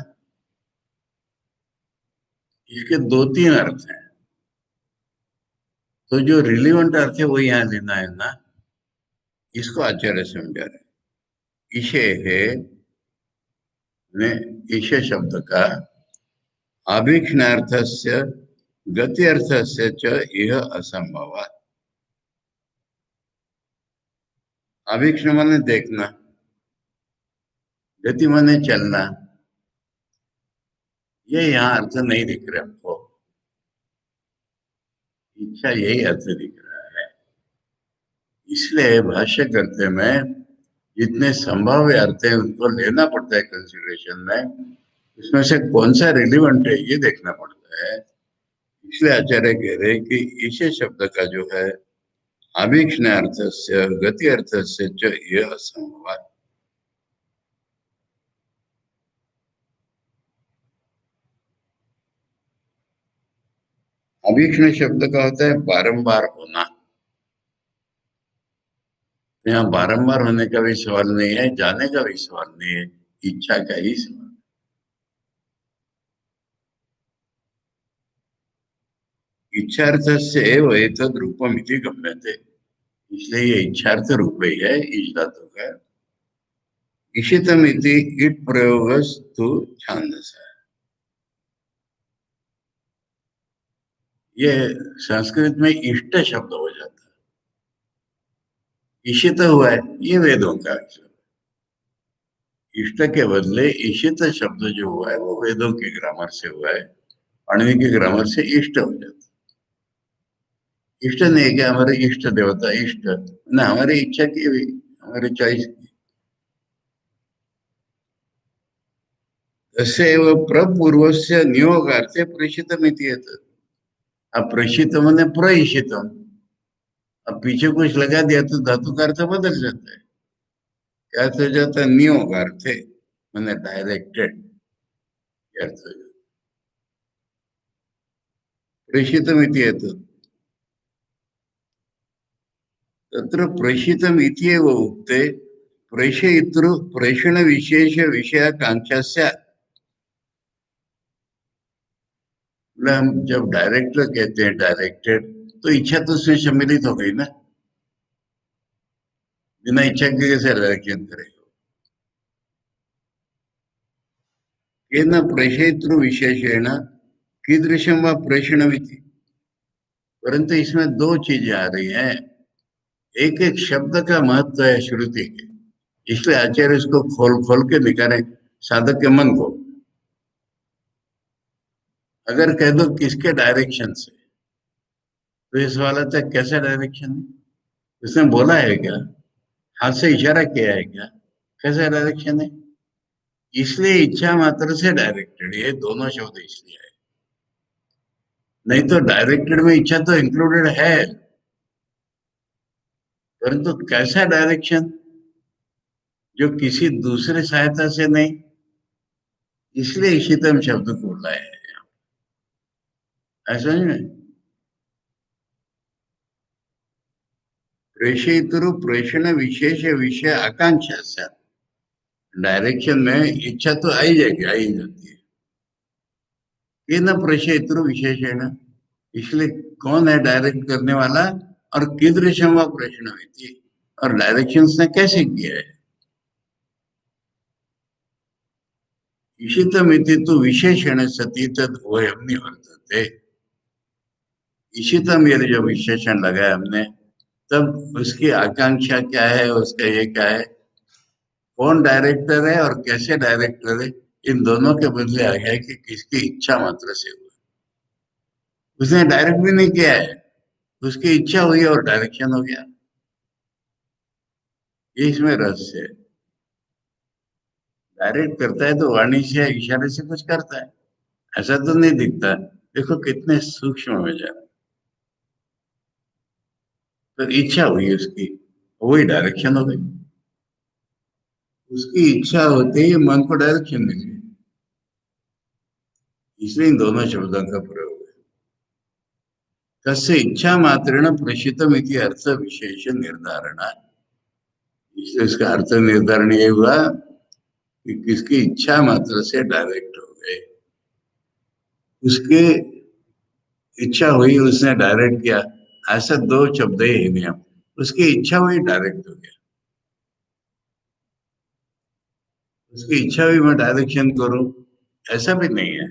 इसके दो तीन अर्थ हैं। तो जो रिलीवेंट अर्थ है वो यहाँ लेना है ना, इसको आचार्य समझा रहे। ईशे है ने, ईशे शब्द का आभीक्ष्णार्थस्य गति अर्थस्य च यह असंभव। आभीक्ष्ण माने देखना, गति माने चलना। ये यहाँ अर्थ नहीं दिख रहा आपको, इच्छा यही अर्थ दिख रहा है। इसलिए भाष्य करते में जितने संभाव्य अर्थ है उनको लेना पड़ता है कंसिडरेशन में। इसमें से कौन सा रिलीवेंट है ये देखना पड़ता है। इसलिए आचार्य कह रहे हैं कि ईशे शब्द का जो है आभीक्ष्ण अर्थ से गति अर्थ से जो यह असंभव। अभीक्ष्ण शब्द का होता है बारंबार होना। यहाँ बारंबार होने का भी सवाल नहीं है, जाने का भी सवाल नहीं है, इच्छा का ही सवाल। इच्छार्थ से एव एतद रूपम इति गम्यते, इसलिए ये इच्छार्थ रूप ही है इस धातु का। इशितम इति इट प्रयोगस्तु छांदस है। ये संस्कृत में इष्ट शब्द हो जाता है। इशित हुआ है ये वेदों का अक्षर, इष्ट के बदले इशित शब्द जो हुआ है वो वेदों के ग्रामर से हुआ है। पाणिनि के ग्रामर से इष्ट हो जाता है। इष्ट नहीं है क्या? हमारे इष्ट देवता इष्ट ना, हमारी इच्छा की भी, हमारी चॉइस की। तस्यैव प्रपूर्वस्य नियोगार्थे प्रेषितमिति एतत्। अब प्रेषित मैंने प्रईशितम, अब पीछे कुछ लगा दिया तो धातु का अर्थ बदल जाता है। क्या अर्थ हो जाता है? नियोगार्थे मैंने डायरेक्टेड अर्थ हो जाता। प्रेषितमिति एतत्, तत्र प्रेषितम इत्येव उक्ते प्रेषयितृ प्रेषण विशेष विषयाकांक्षा स्यात्। मतलब हम जब डायरेक्टर कहते हैं डायरेक्टेड, तो इच्छा तो उसमें सम्मिलित हो गई ना, बिना इच्छा के कैसे डायरेक्शन करेगा? केन प्रेषयितृ विशेषेण कीदृशम व प्रेषणमिति। परंतु इसमें दो चीजें आ रही हैं। एक एक शब्द का महत्व है श्रुति के, इसलिए आचार्य इसको खोल खोल के निकाले साधक के मन को। अगर कह दो किसके डायरेक्शन से, तो ये सवाल आता है कैसा डायरेक्शन है? उसने बोला है क्या? हाथ से इशारा किया है क्या? कैसा डायरेक्शन है? इसलिए इच्छा मात्र से डायरेक्टेड, ये दोनों शब्द इसलिए है। नहीं तो डायरेक्टेड में इच्छा तो इंक्लूडेड है, परंतु कैसा डायरेक्शन जो किसी दूसरे सहायता से नहीं, इसलिए इशितम शब्द को लाया है। ऐसा नहीं है। प्रेषयितुरु प्रेषण विशेष विषय आकांक्षा से, डायरेक्शन में इच्छा तो आई जाएगी, आई जाती है। ये ना प्रेषयितुरु विशेषण, इसलिए कौन है डायरेक्ट करने वाला, और कीदृशम व प्रेषण, और डायरेक्शंस ने कैसे किया है। ईशितमिति तु विशेषण सती तद वयम निवर्तते। ईशितम ये जो विशेषण लगाया हमने, तब उसकी आकांक्षा क्या है, उसका ये क्या है, कौन डायरेक्टर है और कैसे डायरेक्टर है, इन दोनों के बदले आ गया कि किसकी इच्छा मात्र से हुआ। उसने डायरेक्ट भी नहीं किया है, उसकी इच्छा हुई और डायरेक्शन हो गया। ये इसमें रहस्य है। डायरेक्ट करता है तो वाणी से, इशारे से कुछ करता है, ऐसा तो नहीं दिखता। देखो कितने सूक्ष्म में जा रहा है। तो इच्छा हुई उसकी, वही डायरेक्शन हो गई। उसकी इच्छा होते ही मन को डायरेक्शन मिल गई। इसलिए इन दोनों शब्दों का प्रयोग है। तस्य इच्छा मात्रेण प्रशितम इति अर्थ विशेष निर्धारण। इसलिए इसका अर्थ निर्धारण ये हुआ कि किसकी इच्छा मात्र से डायरेक्ट हो गए। उसकी इच्छा हुई, उसने डायरेक्ट किया, ऐसा दो शब्द ही नियम। उसकी इच्छा हुई, डायरेक्ट हो गया। उसकी इच्छा हुई मैं डायरेक्शन करूं, ऐसा भी नहीं है।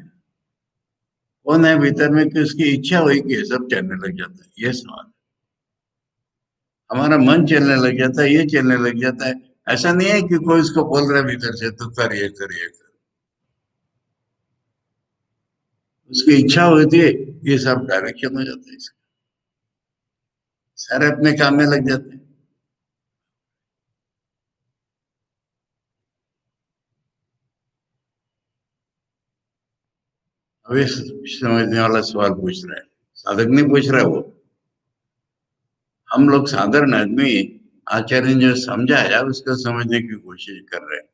कौन है भीतर में कि उसकी इच्छा हुई कि ये सब चलने लग जाता है, ये सवाल। हमारा मन चलने लग जाता है, ये चलने लग जाता है। ऐसा नहीं है कि कोई उसको बोल रहा है भीतर से तो कर, ये कर, ये कर। उसकी इच्छा होती है, ये सब डायरेक्शन हो जाता है इसका। सारे अपने काम में लग जाते हैं। अभी समझने वाला सवाल पूछ रहा है, साधक नहीं पूछ रहा है वो। हम लोग साधारण आदमी आचार्य ने जो समझाया उसको समझने की कोशिश कर रहे हैं।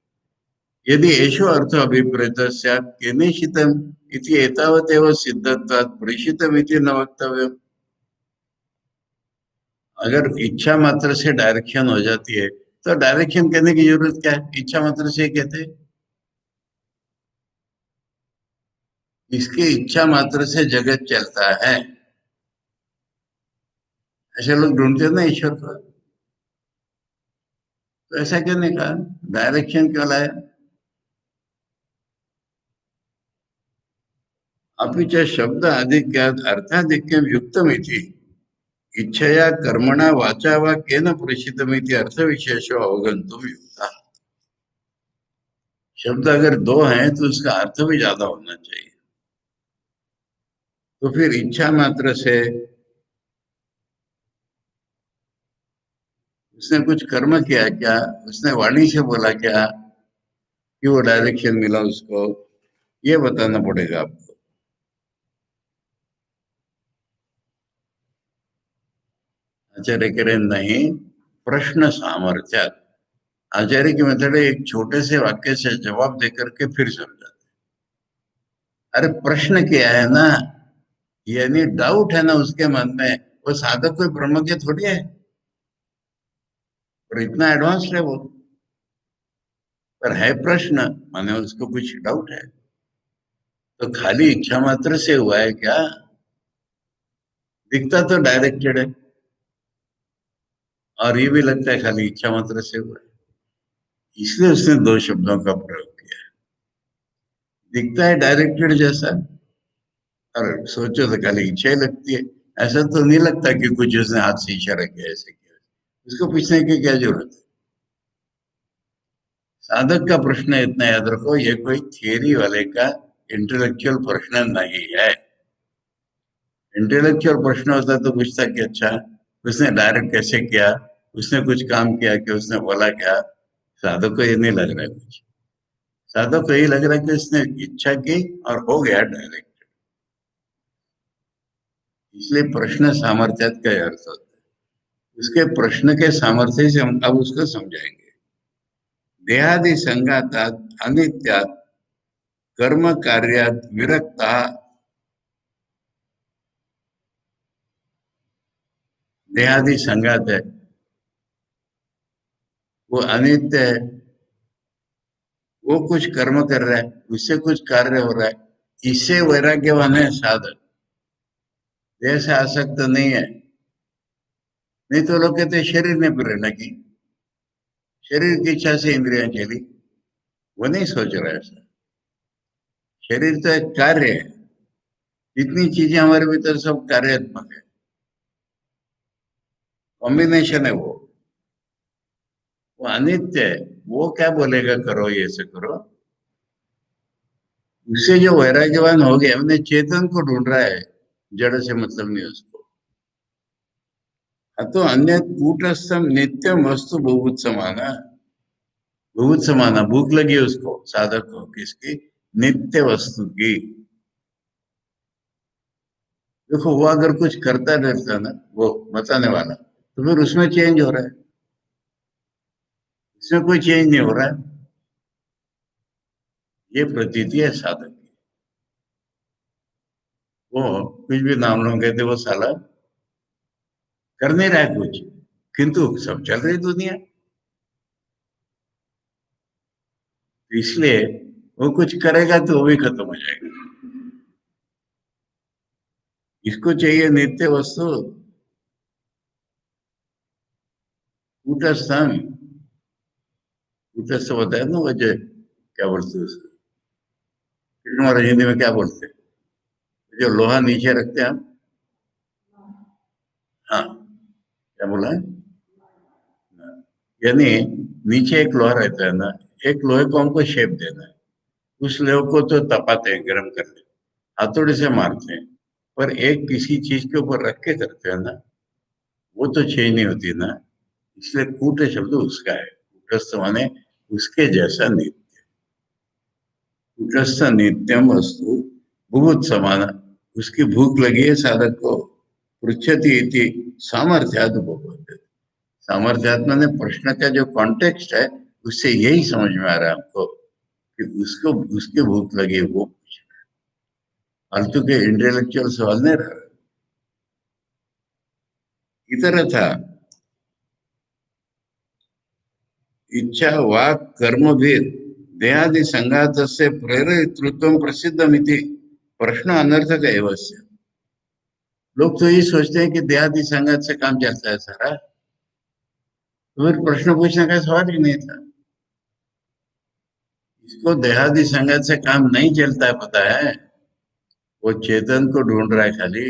यदि एषो अर्थ अभिप्रेत स्यात् केनेषितम् इति एतावदेव सिद्धत्वात् प्रेषितम् इति न वक्तव्यम्। अगर इच्छा मात्र से डायरेक्शन हो जाती है तो डायरेक्शन कहने की जरूरत क्या है, इच्छा मात्र से कहते हैं। इसकी इच्छा मात्र से जगत चलता है, ऐसे लोग ढूंढते हैं ना ईश्वर को। तो ऐसा क्यों नहीं कहा, डायरेक्शन क्यों लाया। अपि च शब्द आधिक्यात् अर्थाधिक्यं युक्तमिति इच्छया कर्मणा वाचा वा केन प्रेषितमिति अर्थविशेषो अवगन्तुं युक्तः। शब्द अगर दो हैं तो उसका अर्थ भी ज्यादा होना चाहिए। तो फिर इच्छा मात्र से उसने कुछ कर्म किया क्या, उसने वाणी से बोला क्या कि वो डायरेक्शन मिला उसको, ये बताना पड़ेगा आपको। आचार्य कह रहे नहीं, प्रश्न सामर्थ्य। आचार्य की मेथड है एक छोटे से वाक्य से जवाब देकर के फिर समझाते। अरे प्रश्न किया है ना, यानी डाउट है ना उसके मन में, वो साधक कोई ब्रह्मज्ञ थोड़ी है और इतना एडवांस है वो। पर है प्रश्न, माने उसको कुछ डाउट है। तो खाली इच्छा मात्र से हुआ है क्या, दिखता तो डायरेक्टेड है और ये भी लगता है खाली इच्छा मात्र से हुआ है। इसलिए उसने दो शब्दों का प्रयोग किया। दिखता है डायरेक्टेड जैसा, और सोचो तो खाली इच्छा ही लगती है। ऐसा तो नहीं लगता कि कुछ उसने हाथ से इशारा किया, ऐसे किया। उसको पूछने की क्या जरूरत है। साधक का प्रश्न इतना याद रखो, ये कोई थियरी वाले का इंटेलेक्चुअल प्रश्न नहीं है। इंटेलेक्चुअल प्रश्न होता तो पूछता कि अच्छा उसने डायरेक्ट कैसे किया, उसने कुछ काम किया कि उसने बोला क्या। साधक को ये नहीं लग रहा है कुछ। साधक को यही लग रहा है कि उसने इच्छा की और हो गया डायरेक्ट। इसलिए प्रश्न सामर्थ्य का अर्थ होता है। उसके प्रश्न के सामर्थ्य से हम अब उसको समझाएंगे। देहादि संघातात् अनित्यात् कर्म कार्यात् विरक्ता। देहादि संघात है, वो अनित्य है। वो कुछ कर्म कर रहा है, उससे कुछ कार्य हो रहा है, इससे वैराग्यवान है साधक। देह से आसक्त नहीं है। नहीं तो लोग कहते शरीर ने प्रेरणा की, शरीर की इच्छा से इंद्रियां चली। वो नहीं सोच रहा है ऐसा। शरीर तो एक कार्य है, जितनी चीजें हमारे भीतर सब कार्यात्मक है, कॉम्बिनेशन है वो अनित्य है। वो क्या बोलेगा करो ये से करो, उससे जो वैराग्यवान हो गया हमने चेतन को ढूंढ रहा है, जड़ से मतलब नहीं उसको। तो अन्य कूटस्थम नित्यम वस्तु बहुत समाना, बहुत समाना, भूख लगी उसको साधक को किसकी, नित्य वस्तु की। देखो वो अगर कुछ करता रहता ना, वो बताने वाला, तो फिर उसमें चेंज हो रहा है, इसमें कोई चेंज नहीं हो रहा है। ये प्रतीति है साधक की। वो कुछ भी नाम लोग कहते वो साला कर नहीं रहा है कुछ, किंतु सब चल रही दुनिया, तो इसलिए वो कुछ करेगा तो वो भी खत्म हो जाएगा। इसको चाहिए नित्य वस्तु, कूटस्थम। कूटस्थ बताया ना वो जो, क्या बोलते हैं उसको, हमारे हिंदी में क्या बोलते हैं, जो लोहा नीचे रखते हैं हम। हाँ, क्या बोला है, यानी नीचे एक लोहा रहता है ना, एक लोहे को हमको शेप देना है, उस लोहे को तो तपाते हैं, गर्म करते हैं, हथौड़े से मारते हैं, पर एक किसी चीज के ऊपर रख के करते हैं ना, वो तो चेंज नहीं होती ना। इसलिए कूट शब्द उसका है, कूटस्थ माने उसके जैसा नित्य। कूटस्थ नित्यम वस्तु भूत समान, उसकी भूख लगी है साधक को, पृच्छति इति सामर्थ्याद उपपद्यते। सामर्थ्यात माने प्रश्न का जो कॉन्टेक्स्ट है, उससे यही समझ में आ रहा है हमको कि उसको उसकी भूख लगी है, वो फालतू के इंटेलेक्चुअल सवाल नहीं रहा। इतर था इच्छा वाक कर्म भेद देहादि संघात से प्रेरितृत्व प्रसिद्धमिति प्रश्न अनर्थक है अवश्य। लोग तो ये सोचते हैं कि देहादि संघात से काम चलता है सारा, तो फिर प्रश्न पूछने का सवाल ही नहीं था। इसको देहादि संघात से काम नहीं चलता है, पता है, वो चेतन को ढूंढ रहा है खाली,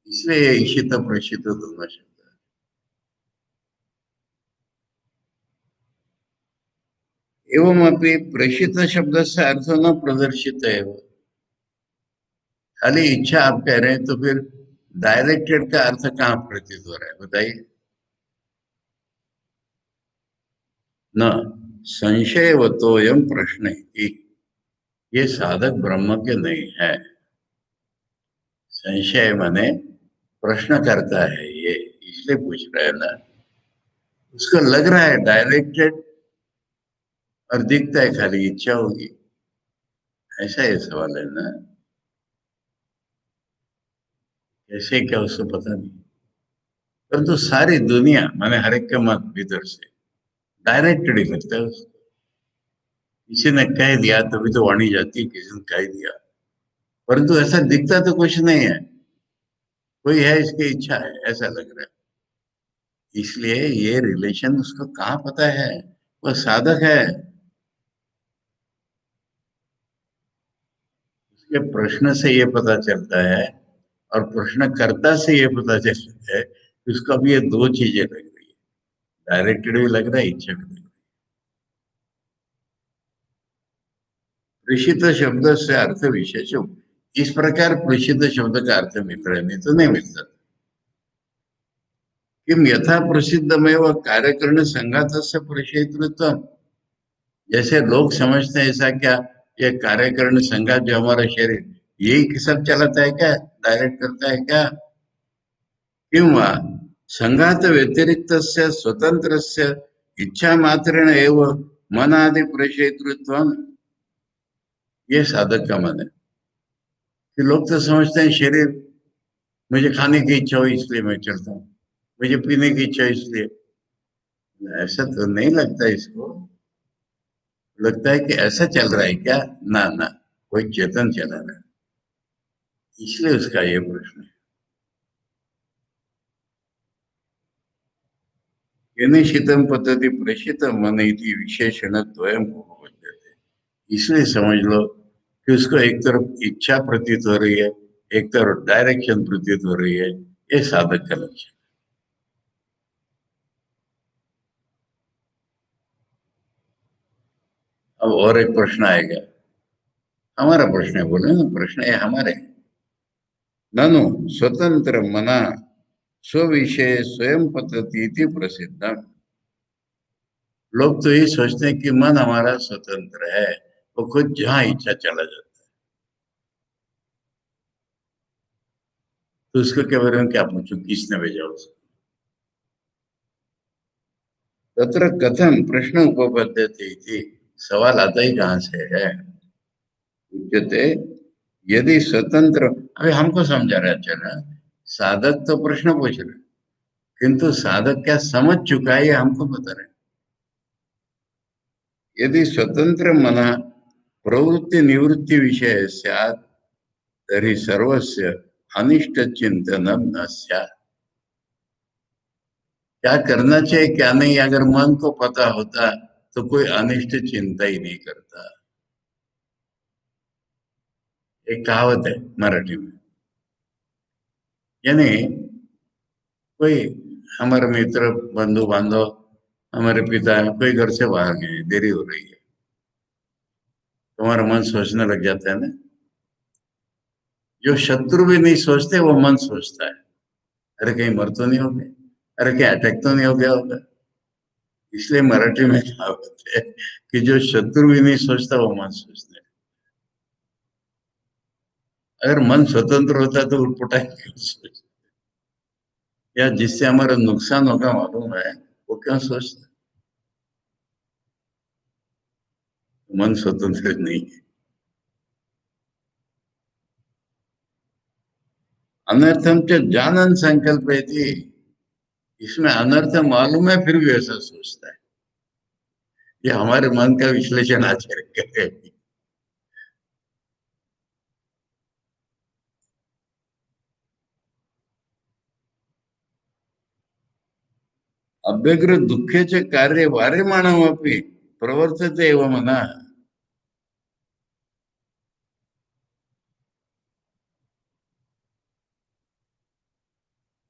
इसलिए ये ईशित प्रशित दोनों शब्द है। एवं अपनी प्रेषित शब्द से अर्थ न प्रदर्शित है, खाली इच्छा आप कह रहे हैं, तो फिर डायरेक्टेड का अर्थ कहाँ प्रतीत हो रहा है बताइए। न संशय व तो यम प्रश्न ही, ये साधक ब्रह्म के नहीं है। संशय माने प्रश्न करता है ये, इसलिए पूछ रहा है ना, उसको लग रहा है डायरेक्टेड और दिखता है खाली इच्छा होगी, ऐसा ये सवाल है ना। कैसे क्या उसको पता नहीं, परंतु सारी दुनिया माने हर एक के मत भीतर से डायरेक्टेड ही लगता है उसको। किसी ने कह दिया तभी तो वाणी जाती है, किसी ने कह दिया, परंतु ऐसा दिखता तो कुछ नहीं है, कोई है इसकी इच्छा है ऐसा लग रहा है। इसलिए ये रिलेशन उसको कहाँ पता है, वो साधक है। उसके प्रश्न से ये पता चलता है, और प्रश्नकर्ता से ये पता चलता है कि उसको अब ये दो चीजें लग रही है, डायरेक्टेड भी लग रहा है, इच्छा भी लग रही है। प्रेषित शब्द से अर्थ विशेष, इस प्रकार प्रेषित शब्द का अर्थ मिल रहा है, नहीं तो नहीं मिलता। किम यथा प्रसिद्धमेव व कार्यकरण संघात से प्रेषितृत्व, जैसे लोग समझते हैं ऐसा क्या, ये कार्यकरण संघात जो हमारा शरीर, यही सब चलाता है क्या, डायरेक्ट करता है क्या, किंवा संघात व्यतिरिक्त स्वतंत्र इच्छा मात्रेण एव मन आदि प्रेषयतृत्व, ये साधक का मन है। कि लोग तो समझते हैं शरीर, मुझे खाने की इच्छा हो इसलिए मैं चलता हूँ, मुझे पीने की इच्छा इसलिए, ऐसा तो नहीं लगता इसको। लगता है कि ऐसा चल रहा है क्या, ना ना, कोई चेतन चला रहा है, इसलिए उसका ये प्रश्न है। केन शीतम पद्धति प्रेषित मन इति विशेषण द्वयम उपपद्यते, इसलिए समझ लो कि उसको एक तरफ इच्छा प्रतीत हो रही है, एक तरफ डायरेक्शन प्रतीत हो रही है। ये साधक का लक्ष्य। अब और एक प्रश्न आएगा। हमारा प्रश्न है, बोले ना, प्रश्न है हमारे। ननु स्वतंत्र मना स्विषय स्वयं पतती इति प्रसिद्ध। लोग तो ये सोचते हैं कि मन हमारा स्वतंत्र है, वो खुद जहां इच्छा चला जाता है। तो उसको के बारे में क्या पूछूं, किसने भेजा उसको? तत्र कथम प्रश्न उपपद्यते थी, सवाल आता ही कहां से है? उच्यते यदि स्वतंत्र। अभी हमको समझा रहे, अच्छा ना, साधक तो प्रश्न पूछ रहे, किंतु साधक क्या समझ चुका है ये हमको बता रहे। यदि स्वतंत्र मना प्रवृत्ति निवृत्ति विषय स्यात् तर्हि सर्वस्य अनिष्ट चिंतनम न स्यात्। क्या करना चाहिए क्या नहीं, अगर मन को पता होता तो कोई अनिष्ट चिंता ही नहीं करता। एक कहावत है मराठी में, यानी कोई हमारे मित्र बंधु बांधव, हमारे पिता कोई घर से बाहर गए, देरी हो रही है, तुम्हारा मन सोचने लग जाता है ना। जो शत्रु भी नहीं सोचते वो मन सोचता है, अरे कहीं मर तो नहीं हो गए, अरे कहीं अटैक तो नहीं हो गया होगा। इसलिए मराठी में कहावत है कि जो शत्रु भी नहीं सोचता वो मन सोचता है। अगर मन स्वतंत्र होता तो उठपटांग क्यों सोचता, या जिससे हमारा नुकसान होगा मालूम है, वो क्यों सोचता? मन स्वतंत्र नहीं है। अनर्थम च जानन संकल्प थी, इसमें अनर्थ मालूम है फिर भी ऐसा सोचता है। ये हमारे मन का विश्लेषण आचार्य करे। अभ्यग्र दुःखेचे कार्य वारे मानवपि प्रवर्तते एव मना।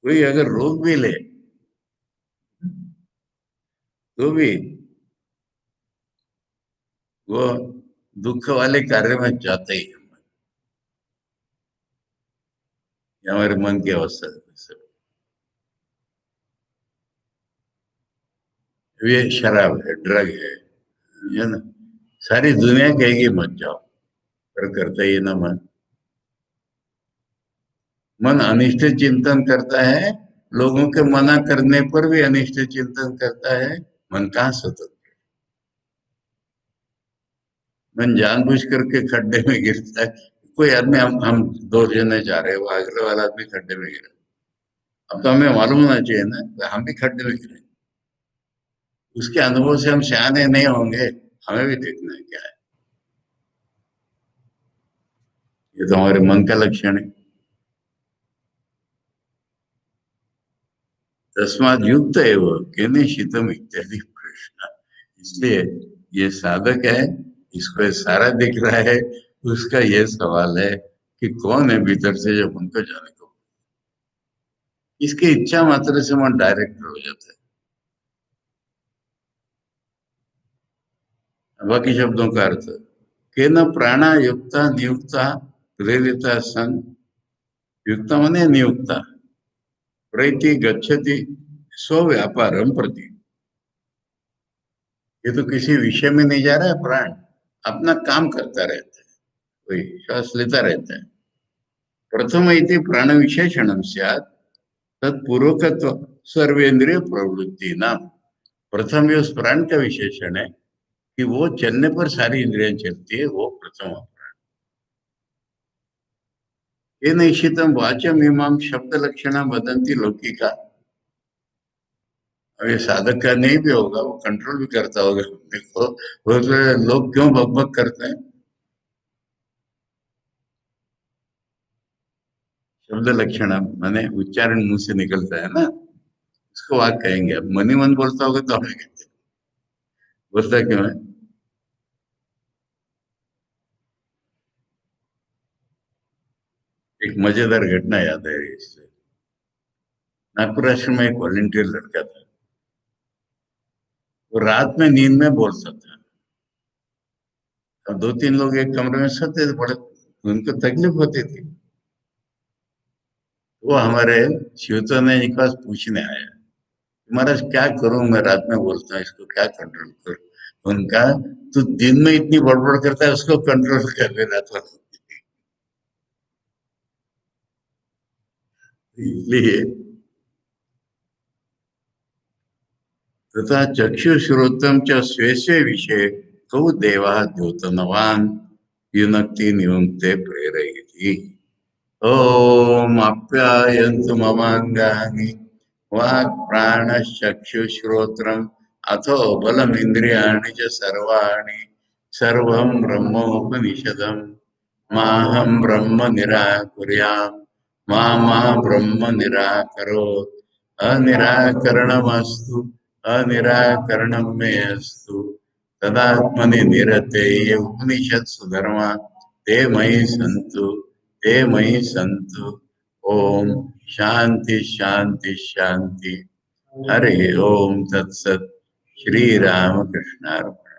कोई अगर रोक भी ले तो भी वो दुख वाले कार्य में जाता ही है। ये हमारे मन की अवस्था है। ये शराब है, ड्रग है ना। सारी दुनिया कहेगी मत जाओ, पर करता ही है ना मन। मन अनिष्ट चिंतन करता है, लोगों के मना करने पर भी अनिष्ट चिंतन करता है। मन कहाँ स्वतंत्र? मन जानबूझ करके खड्डे में गिरता है। कोई आदमी, हम दो जने जा रहे हैं, वो अगले वाला आदमी खड्डे में गिरा, अब तो हमें मालूम होना चाहिए ना कि हम भी खड्डे में गिरे। उसके अनुभव से हम सियाने नहीं होंगे, हमें भी देखना है क्या है। ये तो हमारे मन का लक्षण है। तस्माद युक्त है वो केने शीतम इत्यादि प्रश्न। इसलिए ये साधक है, इसको ये सारा दिख रहा है, उसका ये सवाल है कि कौन है भीतर से जब उनको जाने को। इसकी इच्छा मात्र से मन डायरेक्ट हो जाता है। बाकी शब्दों का अर्थ, के न प्राणा युक्ता नियुक्ता प्रेरिता सन। युक्ता माने नियुक्ता, प्रैति गच्छति स्व व्यापारम प्रति। ये तो किसी विषय में नहीं जा रहा है, प्राण अपना काम करता रहता है, वही श्वास लेता रहता है। प्रथम इति प्राण विशेषणम स्यात् तत्पूर्वकत्व सर्वेंद्रिय प्रवृत्ति नाम। प्रथम ये उस प्राण का विशेषण है कि वो चलने पर सारी इंद्रियां चलती है, वो प्रथम प्राण। ये निश्चितम वाचम इमाम शब्द लक्षण वदंती लौकिका। अब ये साधक का नहीं भी होगा, वो कंट्रोल भी करता होगा देखो, वो तो लोग क्यों बकबक करते हैं। शब्द लक्षण माने उच्चारण मुंह से निकलता है ना, उसको वाक कहेंगे। अब मनी मन बोलता होगा तो हमें कहते हैं, बोलता क्यों है? एक मजेदार घटना याद है इससे। नागपुर आश्रम में एक वॉलंटियर लड़का था। वो रात में नींद में बोलता था। अब दो तीन लोग एक कमरे में सोते थे, बड़े उनको तकलीफ होती थी। वो हमारे शिवचंद जी के पास पूछने आया, महाराज क्या करूं, मैं रात में बोलता हूँ, इसको क्या कंट्रोल करूं। उनका, तू दिन में इतनी बड़बड़ करता है, उसको कंट्रोल कर ले रात में। इसलिए तथा चक्षुश्रोत्रम च स्वे स्वे विषय कौ देवा द्योतनवान युनक्ति नियुक्ते प्रेरयति। ओम आप्यायन्तु ममांगानि वाक् प्राणश्चक्षुश्रोत्रम् अथो बलमिन्द्रियाणि च सर्वाणि सर्वं ब्रह्मोपनिषदम् माहं ब्रह्म निराकुर्याम् मा मा ब्रह्म निराकरोत् अनिराकरणमस्तु अनिराकरणं मे अस्तु तदात्मनि निरतेय उपनिषत्सु धर्मा ते मयि सन्तु ते मयि सन्तु। ओम शांति शांति शांति। हरि ओम तत्सत। श्री राम कृष्णार्पण।